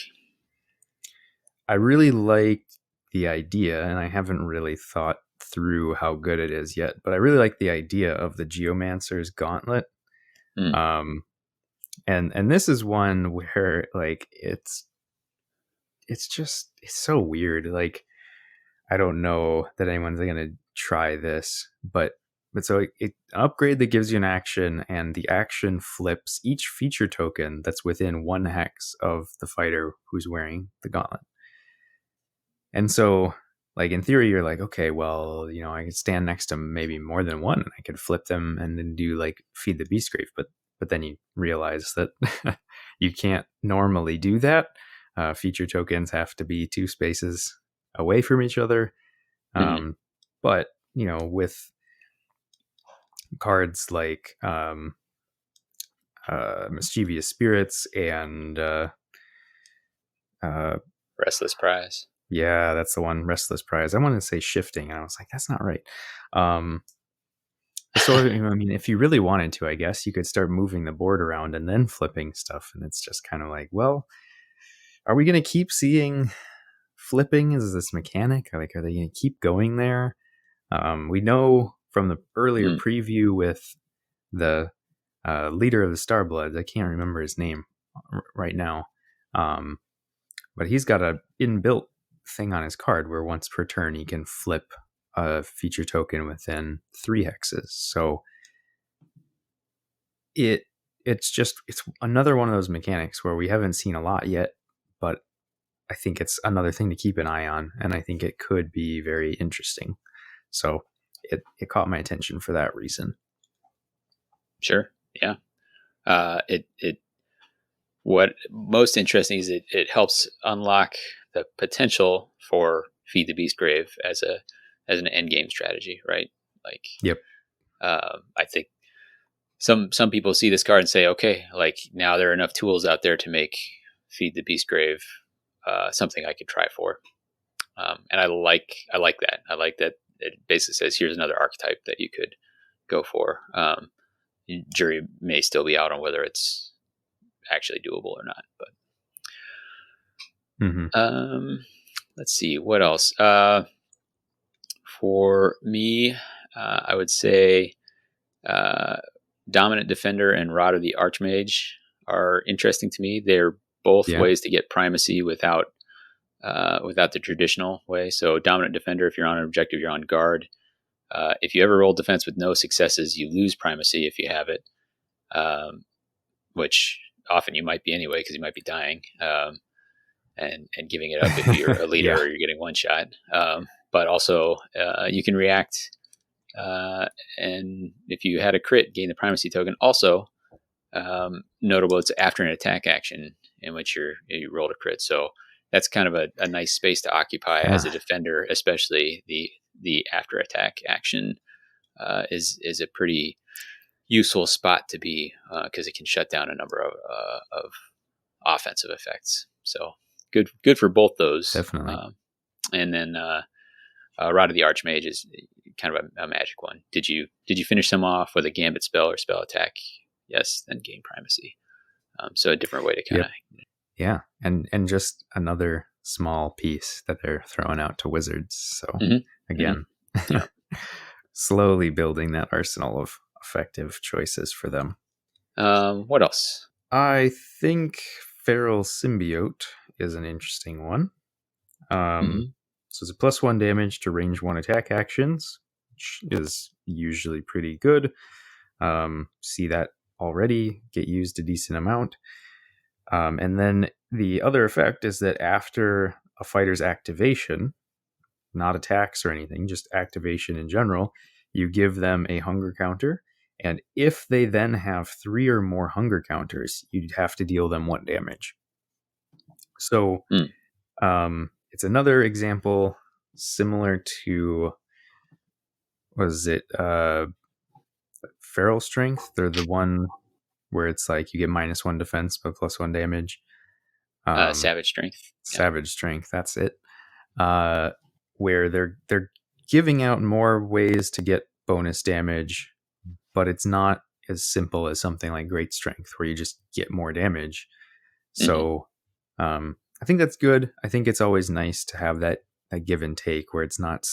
I really liked the idea, and I haven't really thought through how good it is yet, but I really like the idea of the Geomancer's Gauntlet. Mm. Um, and this is one where like it's so weird. Like I don't know that anyone's gonna try this, but so it an upgrade that gives you an action, and the action flips each feature token that's within 1 hex of the fighter who's wearing the gauntlet. And so, like in theory, you're like, okay, well, I could stand next to maybe more than one, and I could flip them and then do like feed the Beastgrave. But then you realize that you can't normally do that. Feature tokens have to be 2 spaces away from each other. Hmm. But with cards like Mischievous Spirits and uh, Restless Prize. yeah, that's the one. Restless Prize. I wanted to say Shifting, and I was like, that's not right. Um, so I mean, if you really wanted to, I guess you could start moving the board around and then flipping stuff, and it's just kind of like, well, are we going to keep seeing flipping as this mechanic? Like, are they going to keep going there? We know from the earlier Mm. preview with the leader of the Starbloods, I can't remember his name right now, um, but he's got a inbuilt thing on his card where once per turn he can flip a feature token within 3 hexes. So it's another one of those mechanics where we haven't seen a lot yet, but I think it's another thing to keep an eye on, and I think it could be very interesting. So it caught my attention for that reason. Sure. Yeah. It what most interesting is it helps unlock the potential for Feed the Beastgrave as an end game strategy, right? Like, Yep. I think some people see this card and say, okay, like now there are enough tools out there to make Feed the Beastgrave something I could try for. And I like that. I like that it basically says here's another archetype that you could go for. Jury may still be out on whether it's actually doable or not, but Mm-hmm. let's see what else. For me, I would say uh, Dominant Defender and Rod of the Archmage are interesting to me. They're both Yeah. ways to get primacy without the traditional way. So Dominant Defender, if you're on an objective, you're on guard. If you ever roll defense with no successes, you lose primacy if you have it, which often you might be anyway because you might be dying and giving it up if you're a leader Yeah. or you're getting one shot. But also you can react, and if you had a crit, gain the primacy token. Also, notable, it's after an attack action in which you rolled a crit. So that's kind of a nice space to occupy as a Yeah. defender, especially the after attack action is a pretty useful spot to be because it can shut down a number of offensive effects. So good for both those. Definitely. And then Rod of the Archmage is kind of a magic one. Did you finish them off with a gambit spell or spell attack? Yes, then gain primacy. So a different way to kind Yep. of Yeah. and just another small piece that they're throwing out to wizards. So again, Yeah. slowly building that arsenal of effective choices for them. What else? I think Feral Symbiote is an interesting one. So it's a +1 damage to range 1 attack actions, which is usually pretty good. See that already get used a decent amount. And then the other effect is that after a fighter's activation, not attacks or anything, just activation in general, you give them a hunger counter. And if they then have 3 or more hunger counters, you'd have to deal them 1 damage. So it's another example similar to, was it Feral Strength? They're the one where it's like you get -1 defense but +1 damage. Savage Strength. Savage Strength, that's it. Where they're giving out more ways to get bonus damage, but it's not as simple as something like Great Strength where you just get more damage. So I think that's good. I think it's always nice to have that give and take where it's not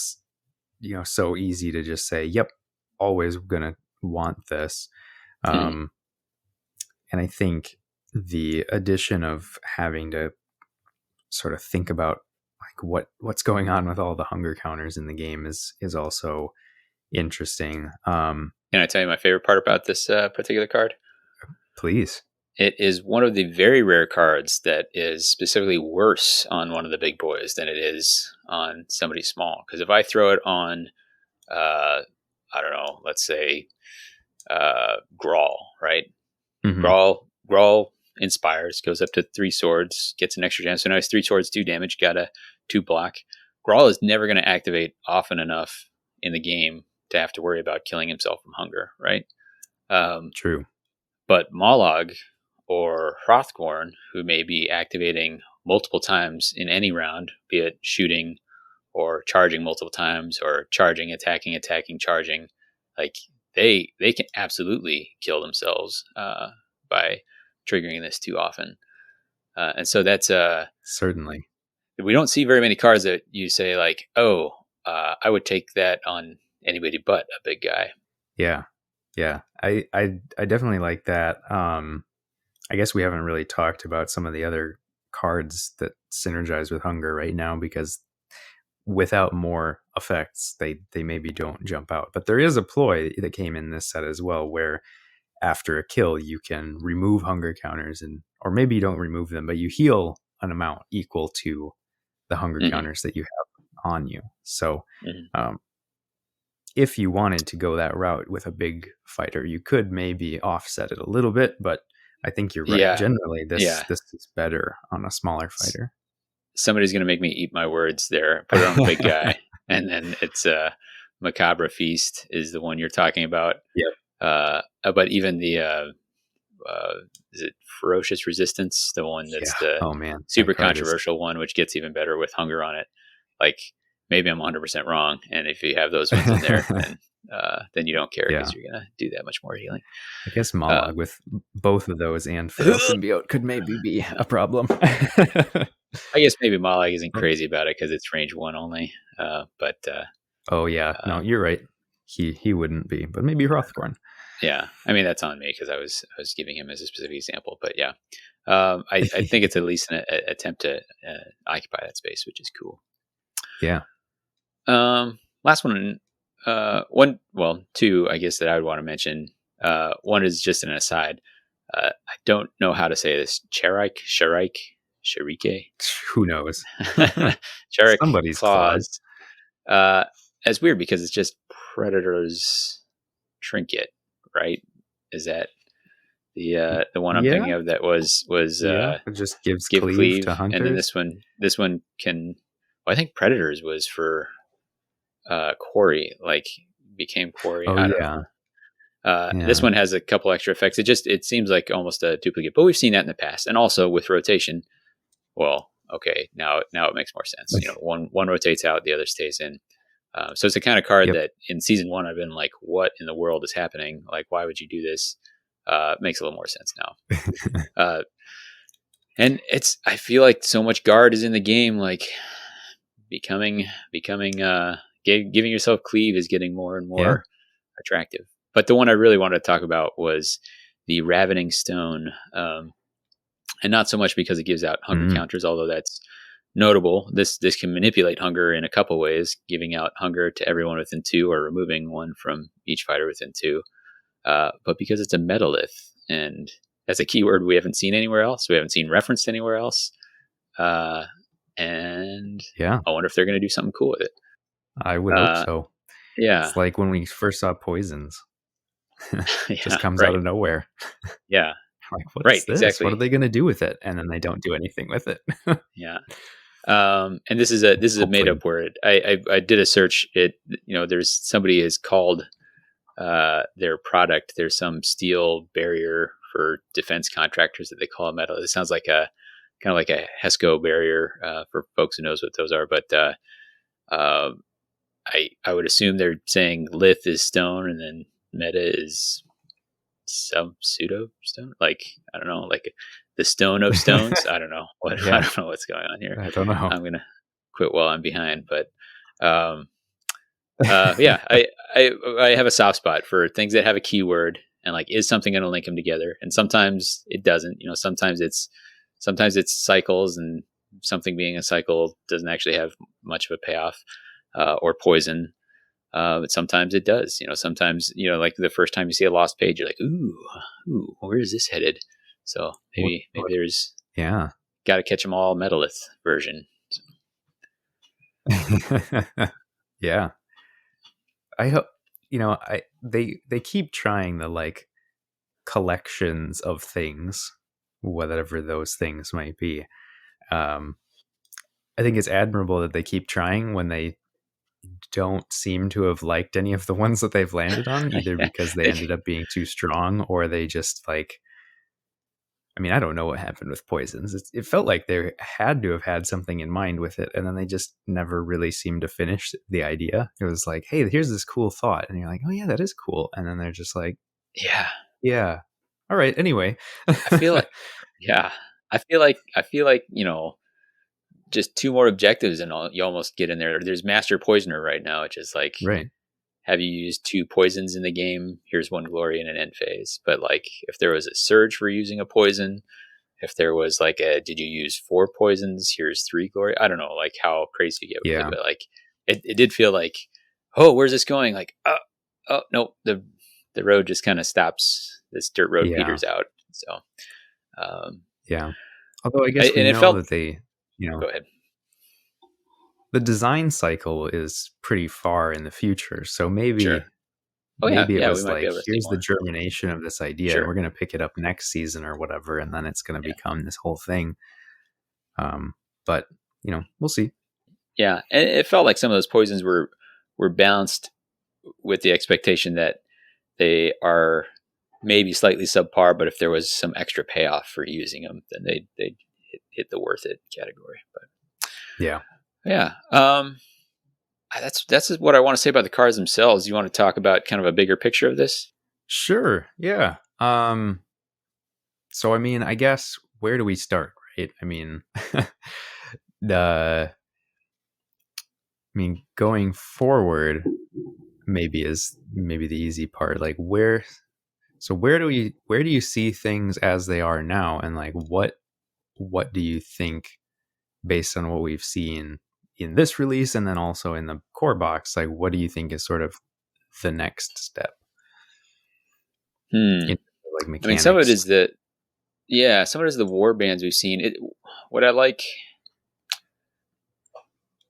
so easy to just say, yep, always gonna want this. And I think the addition of having to sort of think about like what's going on with all the hunger counters in the game is also interesting. Can I tell you my favorite part about this particular card? Please. It is one of the very rare cards that is specifically worse on one of the big boys than it is on somebody small. Because if I throw it on, I don't know, let's say Grawl, right? Grawl inspires, goes up to 3 swords, gets an extra chance. So now it's 3 swords, 2 damage, got a 2 block. Grawl is never going to activate often enough in the game to have to worry about killing himself from hunger, right? True. But Mollog or Hrothgorn, who may be activating multiple times in any round, be it shooting or charging multiple times or charging, attacking, charging, like they can absolutely kill themselves by triggering this too often. And so that's certainly, we don't see very many cards that you say like, oh, I would take that on anybody but a big guy. Yeah. I definitely like that. I guess we haven't really talked about some of the other cards that synergize with hunger right now because without more effects, they maybe don't jump out. But there is a ploy that came in this set as well, where after a kill, you can remove hunger counters, or maybe you don't remove them, but you heal an amount equal to the hunger counters that you have on you. So if you wanted to go that route with a big fighter, you could maybe offset it a little bit, but I think you're right. Yeah. Generally, this is better on a smaller fighter. Somebody's going to make me eat my words there. Put it on the big guy. And then it's Macabre Feast is the one you're talking about. Yeah. But even the, is it Ferocious Resistance? The one that's the super controversial one, which gets even better with hunger on it. Like, maybe I'm 100% wrong. And if you have those ones in there, then you don't care because you're going to do that much more healing. I guess Mollog with both of those and Feral Symbiote could maybe be a problem. I guess maybe Mollog isn't crazy about it because it's range 1 only. But oh yeah, no, you're right. He wouldn't be, but maybe Hrothgorn. Yeah, I mean that's on me because I was giving him as a specific example. But yeah, I think it's at least an attempt to occupy that space, which is cool. Yeah. Last one, two, I guess that I would want to mention. One is just an aside. I don't know how to say this. Sharike. Who knows? Sharike Somebody's claws. It's weird because it's just Predator's trinket, right? Is that the one I'm thinking of that was it just gives cleave to hunters? And then this one can. Well, I think Predators was for Quarry, like became Quarry. Oh, I don't know. This one has a couple extra effects. It seems like almost a duplicate, but we've seen that in the past. And also with rotation, well, okay, now it makes more sense. You know, one rotates out, the other stays in. So it's the kind of card that in season 1 I've been like, what in the world is happening? Like, why would you do this? Makes a little more sense now. And I feel like so much guard is in the game, like becoming, giving yourself cleave is getting more and Yeah. more attractive. But the one I really wanted to talk about was the Ravening Stone. And not so much because it gives out hunger Mm. counters, although that's notable. This can manipulate hunger in a couple ways, giving out hunger to everyone within 2 or removing 1 from each fighter within 2. But because it's a Metalith, and that's a keyword we haven't seen anywhere else, we haven't seen referenced anywhere else. And Yeah. I wonder if they're going to do something cool with it. I would hope so. Yeah. It's like when we first saw poisons. Just Yeah. comes out Right. of nowhere. Yeah. Like, what Right. is this? What are Exactly. they going to do with it? And then they don't do anything with it. Yeah. And this is a made Hopefully. up word. I did a search. There's somebody has called their product. There's some steel barrier for defense contractors that they call a metal. It sounds like a kind of like a HESCO barrier for folks who knows what those are. But uh, I would assume they're saying lith is stone, and then meta is some pseudo stone. Like I don't know, like the stone of stones. I don't know what I Yeah. don't know what's going on here. I don't know. I'm gonna quit while I'm behind, but um, yeah, I have a soft spot for things that have a keyword and like is something going to link them together, and sometimes it doesn't. Sometimes it's cycles, and something being a cycle doesn't actually have much of a payoff, or poison. But sometimes it does. Sometimes like the first time you see a lost page, you're like, ooh, where is this headed? So maybe there's Yeah. got to catch them all Metalith version. Yeah. I hope they keep trying the like collections of things, whatever those things might be. Um, I think it's admirable that they keep trying when they don't seem to have liked any of the ones that they've landed on, either Yeah, because they ended up being too strong or they just like. I mean, I don't know what happened with poisons. It felt like they had to have had something in mind with it, and then they just never really seemed to finish the idea. It was like, hey, here's this cool thought. And you're like, oh, yeah, that is cool. And then they're just like, yeah. yeah, all right, anyway. I feel like, yeah, I feel like just 2 more objectives and you almost get in there. There's Master Poisoner right now, which is like, Right. have you used 2 poisons in the game? Here's 1 glory and an end phase. But like, if there was a surge for using a poison, if there was like did you use 4 poisons? Here's 3 glory. I don't know, like how crazy you get with it, Yeah. but like, it did feel like, oh, where's this going? Like, oh no, the road just kind of stops. This dirt road Yeah. peters out. So, um, Yeah. Although I guess we and it know felt. that Go ahead. the design cycle is pretty far in the future. So Sure. maybe Oh yeah, it we was might be like, able to see here's the more. germination of this idea, and Sure. we're going to pick it up next season or whatever, and then it's going to Yeah. become this whole thing. But we'll see. Yeah, and it felt like some of those poisons were balanced with the expectation that they are maybe slightly subpar, but if there was some extra payoff for using them, then they'd hit the worth it category. But Yeah. yeah, that's what I want to say about the cards themselves. You want to talk about kind of a bigger picture of this? Sure. Yeah. So I mean, I guess where do we start, right? I mean, the going forward is maybe the easy part. Like where do you see things as they are now, and like what do you think based on what we've seen in this release and then also in the core box, like what do you think is sort of the next step in like I mean, some of it mechanics? is some of it is the war bands we've seen. What I like,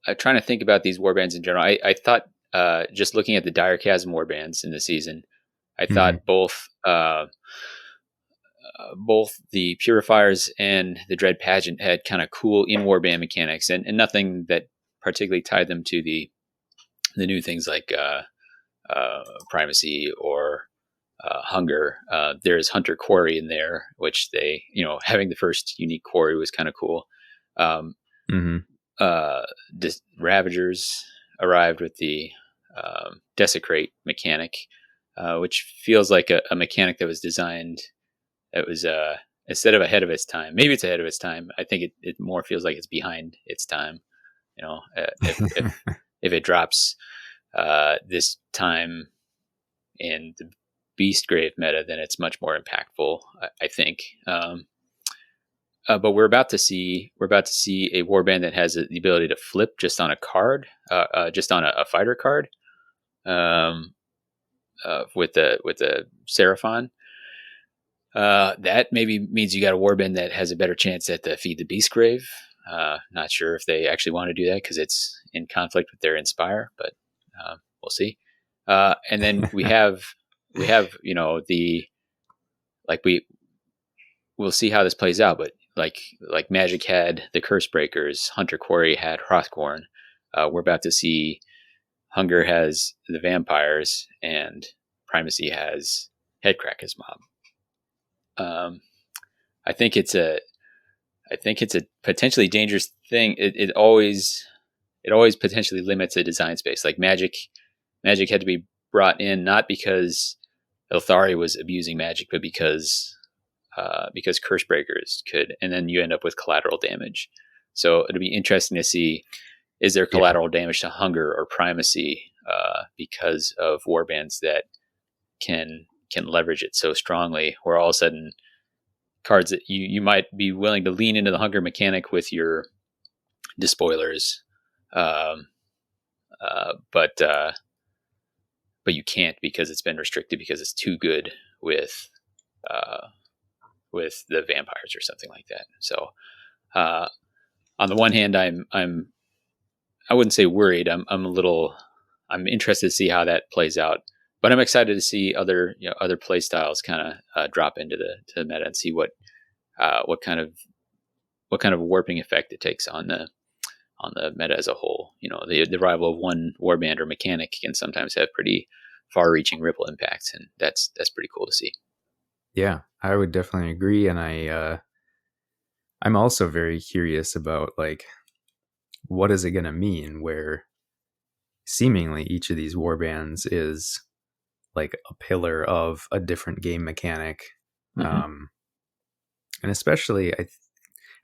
I'm trying to think about these war bands in general. I thought, just looking at the Dire Chasm war bands in the season, I Hmm. thought both the Purifiers and the Dread Pageant had kind of cool in war band mechanics, and nothing that particularly tied them to the new things like primacy or hunger. There's Hunter Quarry in there, which having the first unique quarry was kind of cool. Um, Hmm. uh, Ravagers arrived with the Desecrate mechanic, which feels like a mechanic that was designed. It was instead of ahead of its time. Maybe it's ahead of its time. I think it more feels like it's behind its time. If it drops this time in the Beastgrave meta, then it's much more impactful, I think. But we're about to see a warband that has the ability to flip just on a card, just on a fighter card, um, with the Seraphon. That maybe means you got a warband that has a better chance at the Feed the Beastgrave. Not sure if they actually want to do that because it's in conflict with their Inspire, but we'll see. And then we have the we'll see how this plays out, but like Magic had the Curse Breakers, Hunter Quarry had Hrothgorn. We're about to see Hunger has the Vampires, and Primacy has Headcrackers Mob. I think it's a potentially dangerous thing. It always potentially limits a design space. Like Magic had to be brought in not because Elthari was abusing Magic, but because Curse Breakers could, and then you end up with collateral damage. So it'll be interesting to see, is there collateral damage to Hunger or Primacy because of warbands that can leverage it so strongly, where all of a sudden cards that you might be willing to lean into the Hunger mechanic with your Despoilers, but you can't because it's been restricted because it's too good with the Vampires or something like that. So on the one hand, I wouldn't say worried. I'm interested to see how that plays out, but I'm excited to see other play styles kind of drop into the meta and see what kind of warping effect it takes on the meta as a whole. The arrival of one warband or mechanic can sometimes have pretty far-reaching ripple impacts, and that's pretty cool to see. Yeah, I would definitely agree, and I'm also very curious about what is it going to mean where seemingly each of these warbands is like a pillar of a different game mechanic. Mm-hmm. And especially I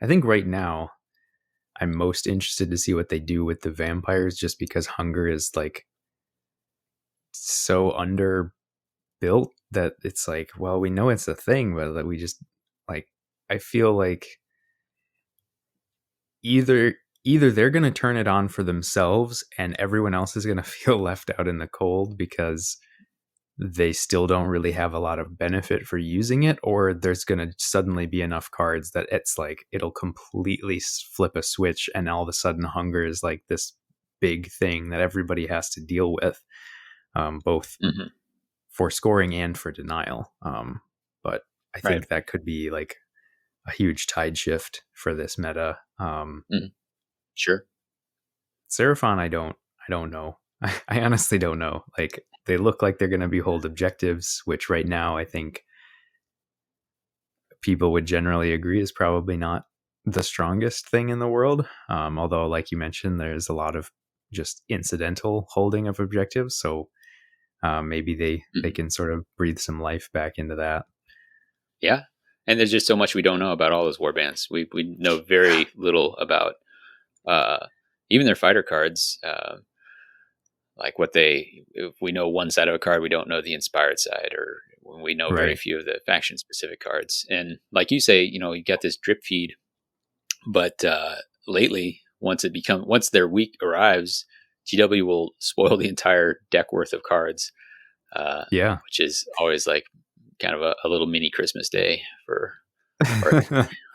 think right now I'm most interested to see what they do with the Vampires, just because Hunger is like so underbuilt that it's like, well, we know it's a thing, but that we just I feel like either they're going to turn it on for themselves and everyone else is going to feel left out in the cold because they still don't really have a lot of benefit for using it, or there's going to suddenly be enough cards that it's like it'll completely flip a switch and all of a sudden Hunger is like this big thing that everybody has to deal with, both mm-hmm. for scoring and for denial. But I think that could be like a huge tide shift for this meta. Mm-hmm. Sure. Seraphon, I don't know. I honestly don't know. Like, they look like they're going to behold objectives, which right now I think people would generally agree is probably not the strongest thing in the world. Although, like you mentioned, there's a lot of just incidental holding of objectives. So maybe they can sort of breathe some life back into that. Yeah. And there's just so much we don't know about all those warbands. We know very little about even their fighter cards. Like if we know one side of a card, we don't know the inspired side, or we know very few of the faction specific cards. And like you say, you got this drip feed, but lately, once their week arrives, GW will spoil the entire deck worth of cards. Which is always like kind of a little mini Christmas day for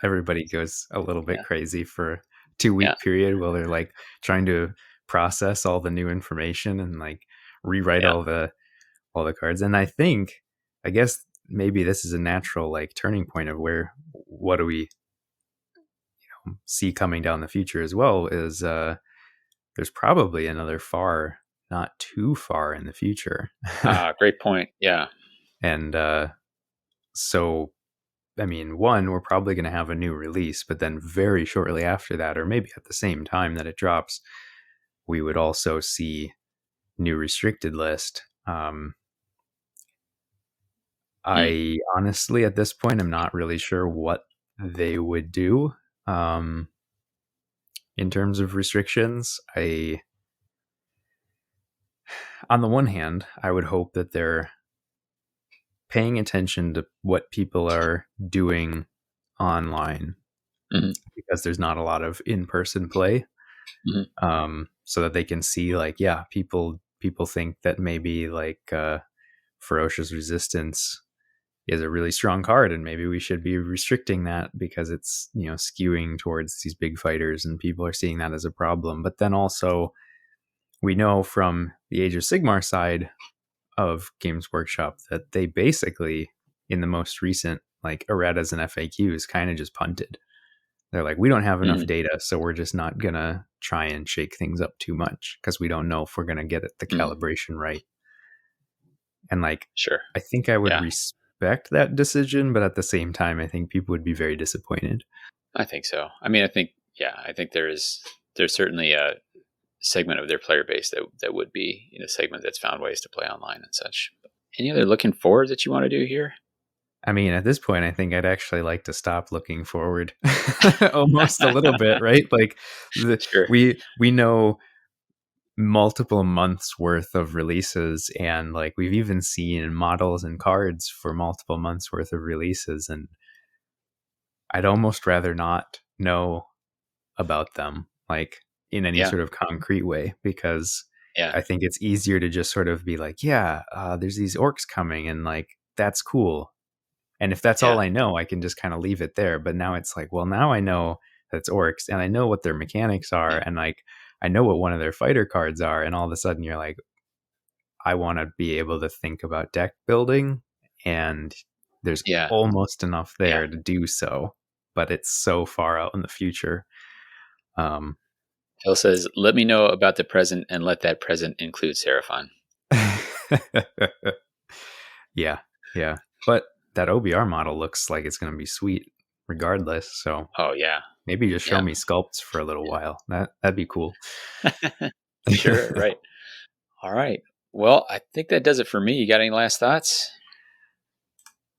everybody goes a little bit crazy for a 2-week period while they're like trying to process all the new information and like rewrite all the cards. And I guess maybe this is a natural like turning point of what do we see coming down the future as well, is there's probably another not too far in the future. Great point. Yeah. And so I mean, we're probably going to have a new release, but then very shortly after that, or maybe at the same time that it drops, we would also see new restricted list. Mm. I honestly, at this point, I'm not really sure what they would do in terms of restrictions. On the one hand, I would hope that they're paying attention to what people are doing online Hmm. because there's not a lot of in-person play, Hmm. so that they can see like, yeah, people think that maybe like ferocious resistance is a really strong card, and maybe we should be restricting that because it's, skewing towards these big fighters, and people are seeing that as a problem. But then also, we know from the Age of Sigmar side of Games Workshop that they basically, in the most recent like erratas and FAQs, kind of just punted. They're like, we don't have enough Hmm. data, so we're just not gonna try and shake things up too much because we don't know if we're gonna get it the Hmm. calibration right. And like, Sure. I think I would Yeah, respect that decision, but at the same time, I think people would be very disappointed. I think so. I mean, I think there's certainly a segment of their player base that would be in a segment that's found ways to play online and such. Any other looking forward that you want to do here? I mean, at this point, I think I'd actually like to stop looking forward almost a little bit, right? Like, Sure. we know multiple months worth of releases, and like we've even seen models and cards for multiple months worth of releases, and I'd almost rather not know about them like in any Yeah. sort of concrete way, because Yeah. I think it's easier to just sort of be like, yeah, there's these orcs coming, and like that's cool. And if that's all Yeah. I know, I can just kind of leave it there. But now it's like, well, now I know that it's orcs, and I know what their mechanics are, Yeah. and like I know what one of their fighter cards are, and all of a sudden you're like, I want to be able to think about deck building, and there's Yeah. almost enough Yeah. there to do so, but it's so far out in the future. Um, Phil says, "Let me know about the present, and let that present include Seraphon." yeah, yeah, but that OBR model looks like it's going to be sweet, regardless. So Oh yeah. maybe just show Yeah. me sculpts for a little while. That'd be cool. Sure. Right. All right. Well, I think that does it for me. You got any last thoughts?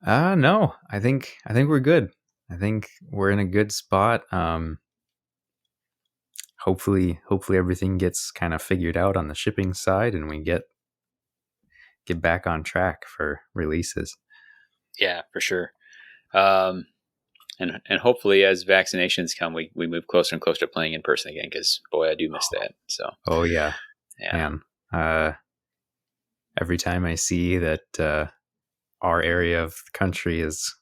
No, I think we're good. I think we're in a good spot. Hopefully everything gets kind of figured out on the shipping side, and we get back on track for releases. Yeah, for sure. Um, and hopefully, as vaccinations come, we move closer and closer to playing in person again. Because boy, I do miss that. So Oh yeah, yeah. man. Every time I see that our area of the country is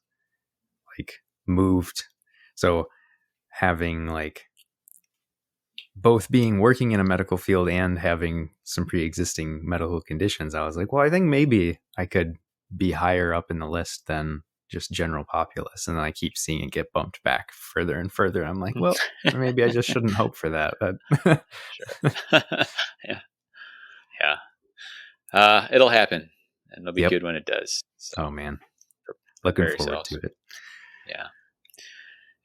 like moved, so having like both being working in a medical field and having some pre-existing medical conditions, I was like, well, I think maybe I could be higher up in the list than just general populace. And then I keep seeing it get bumped back further and further. I'm like, well, maybe I just shouldn't hope for that. But Sure. Yeah. Yeah. It'll happen, and it'll be yep. good when it does. So Oh man, looking prepare forward to yourselves. it.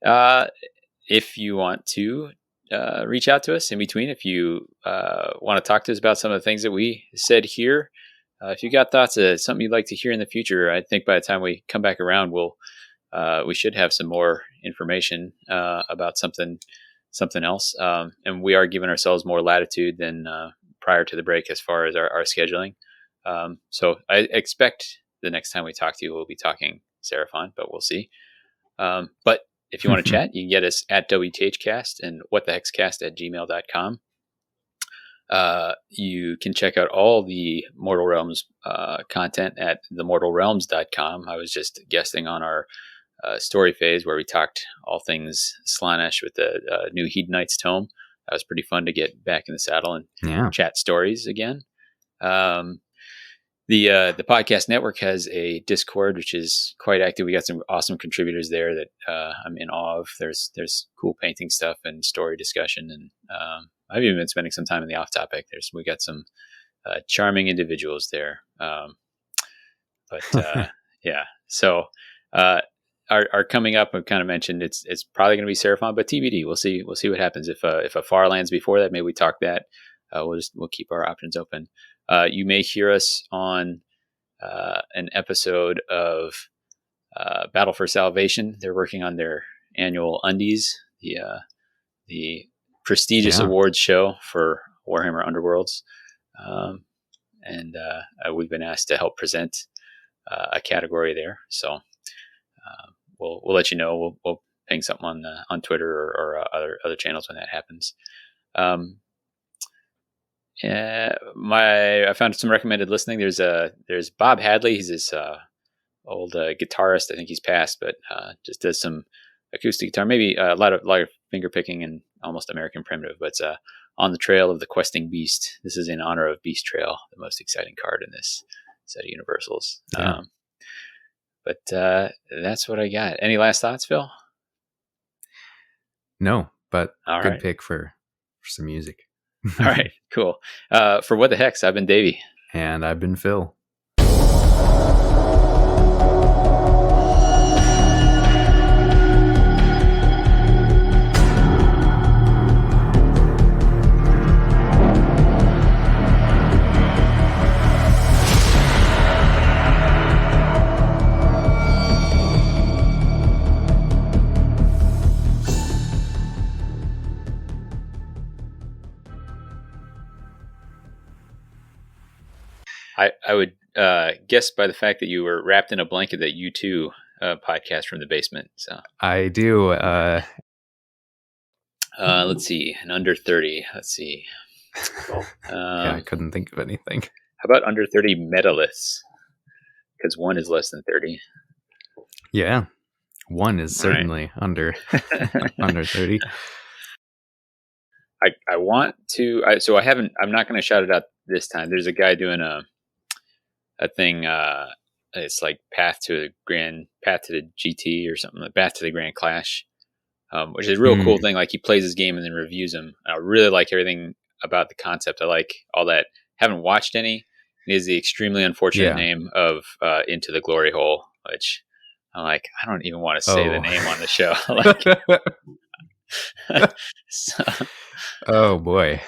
Yeah. Uh, if you want to reach out to us in between, if you want to talk to us about some of the things that we said here, if you got thoughts of something you'd like to hear in the future, I think by the time we come back around, we should have some more information about something else. And we are giving ourselves more latitude than prior to the break as far as our scheduling. So I expect the next time we talk to you, we'll be talking Seraphon, but we'll see. But if you want to chat, you can get us at WTHcast and whatthehexcast@gmail.com. You can check out all the Mortal Realms content at themortalrealms.com. I was just guesting on our story phase where we talked all things Slaanesh with the new Hedonites tome. That was pretty fun to get back in the saddle and Yeah. chat stories again. Um, the podcast network has a Discord which is quite active. We got some awesome contributors there that I'm in awe of. There's cool painting stuff and story discussion, and I've even been spending some time in the off topic. We got some charming individuals there. But yeah, so our coming up, I've kind of mentioned it's probably going to be Seraphon, but TBD. We'll see what happens. If a Far lands before that, maybe we talk that. We'll keep our options open. You may hear us on an episode of Battle for Salvation. They're working on their annual undies, the prestigious awards show for Warhammer Underworlds. And we've been asked to help present a category there. So we'll let you know. We'll ping something on Twitter or other channels when that happens. I found some recommended listening. There's Bob Hadley. He's this old guitarist. I think he's passed, but just does some acoustic guitar, maybe a lot of finger picking and almost American primitive. But it's On the Trail of the Questing Beast. This is in honor of Beast Trail, the most exciting card in this set of universals. Yeah. But that's what I got. Any last thoughts, Phil? No, but All good right. pick for some music. All right, cool. For What the Hex, I've been Davy. And I've been Phil. I would guess by the fact that you were wrapped in a blanket that you too podcast from the basement. So I do. Let's see, an under 30. Let's see. Yeah, I couldn't think of anything. How about under 30 Metaliths? Because one is less than 30. Yeah, one is certainly under 30. I want to. So I haven't. I'm not going to shout it out this time. There's a guy doing a thing. It's like Path to the GT or something. Like Path to the Grand Clash, which is a real cool thing. Like he plays his game and then reviews them. I really like everything about the concept. I like all that. Haven't watched any. It is the extremely unfortunate name of Into the Glory Hole, which I'm like, I don't even want to say the name on the show. Like, Oh boy.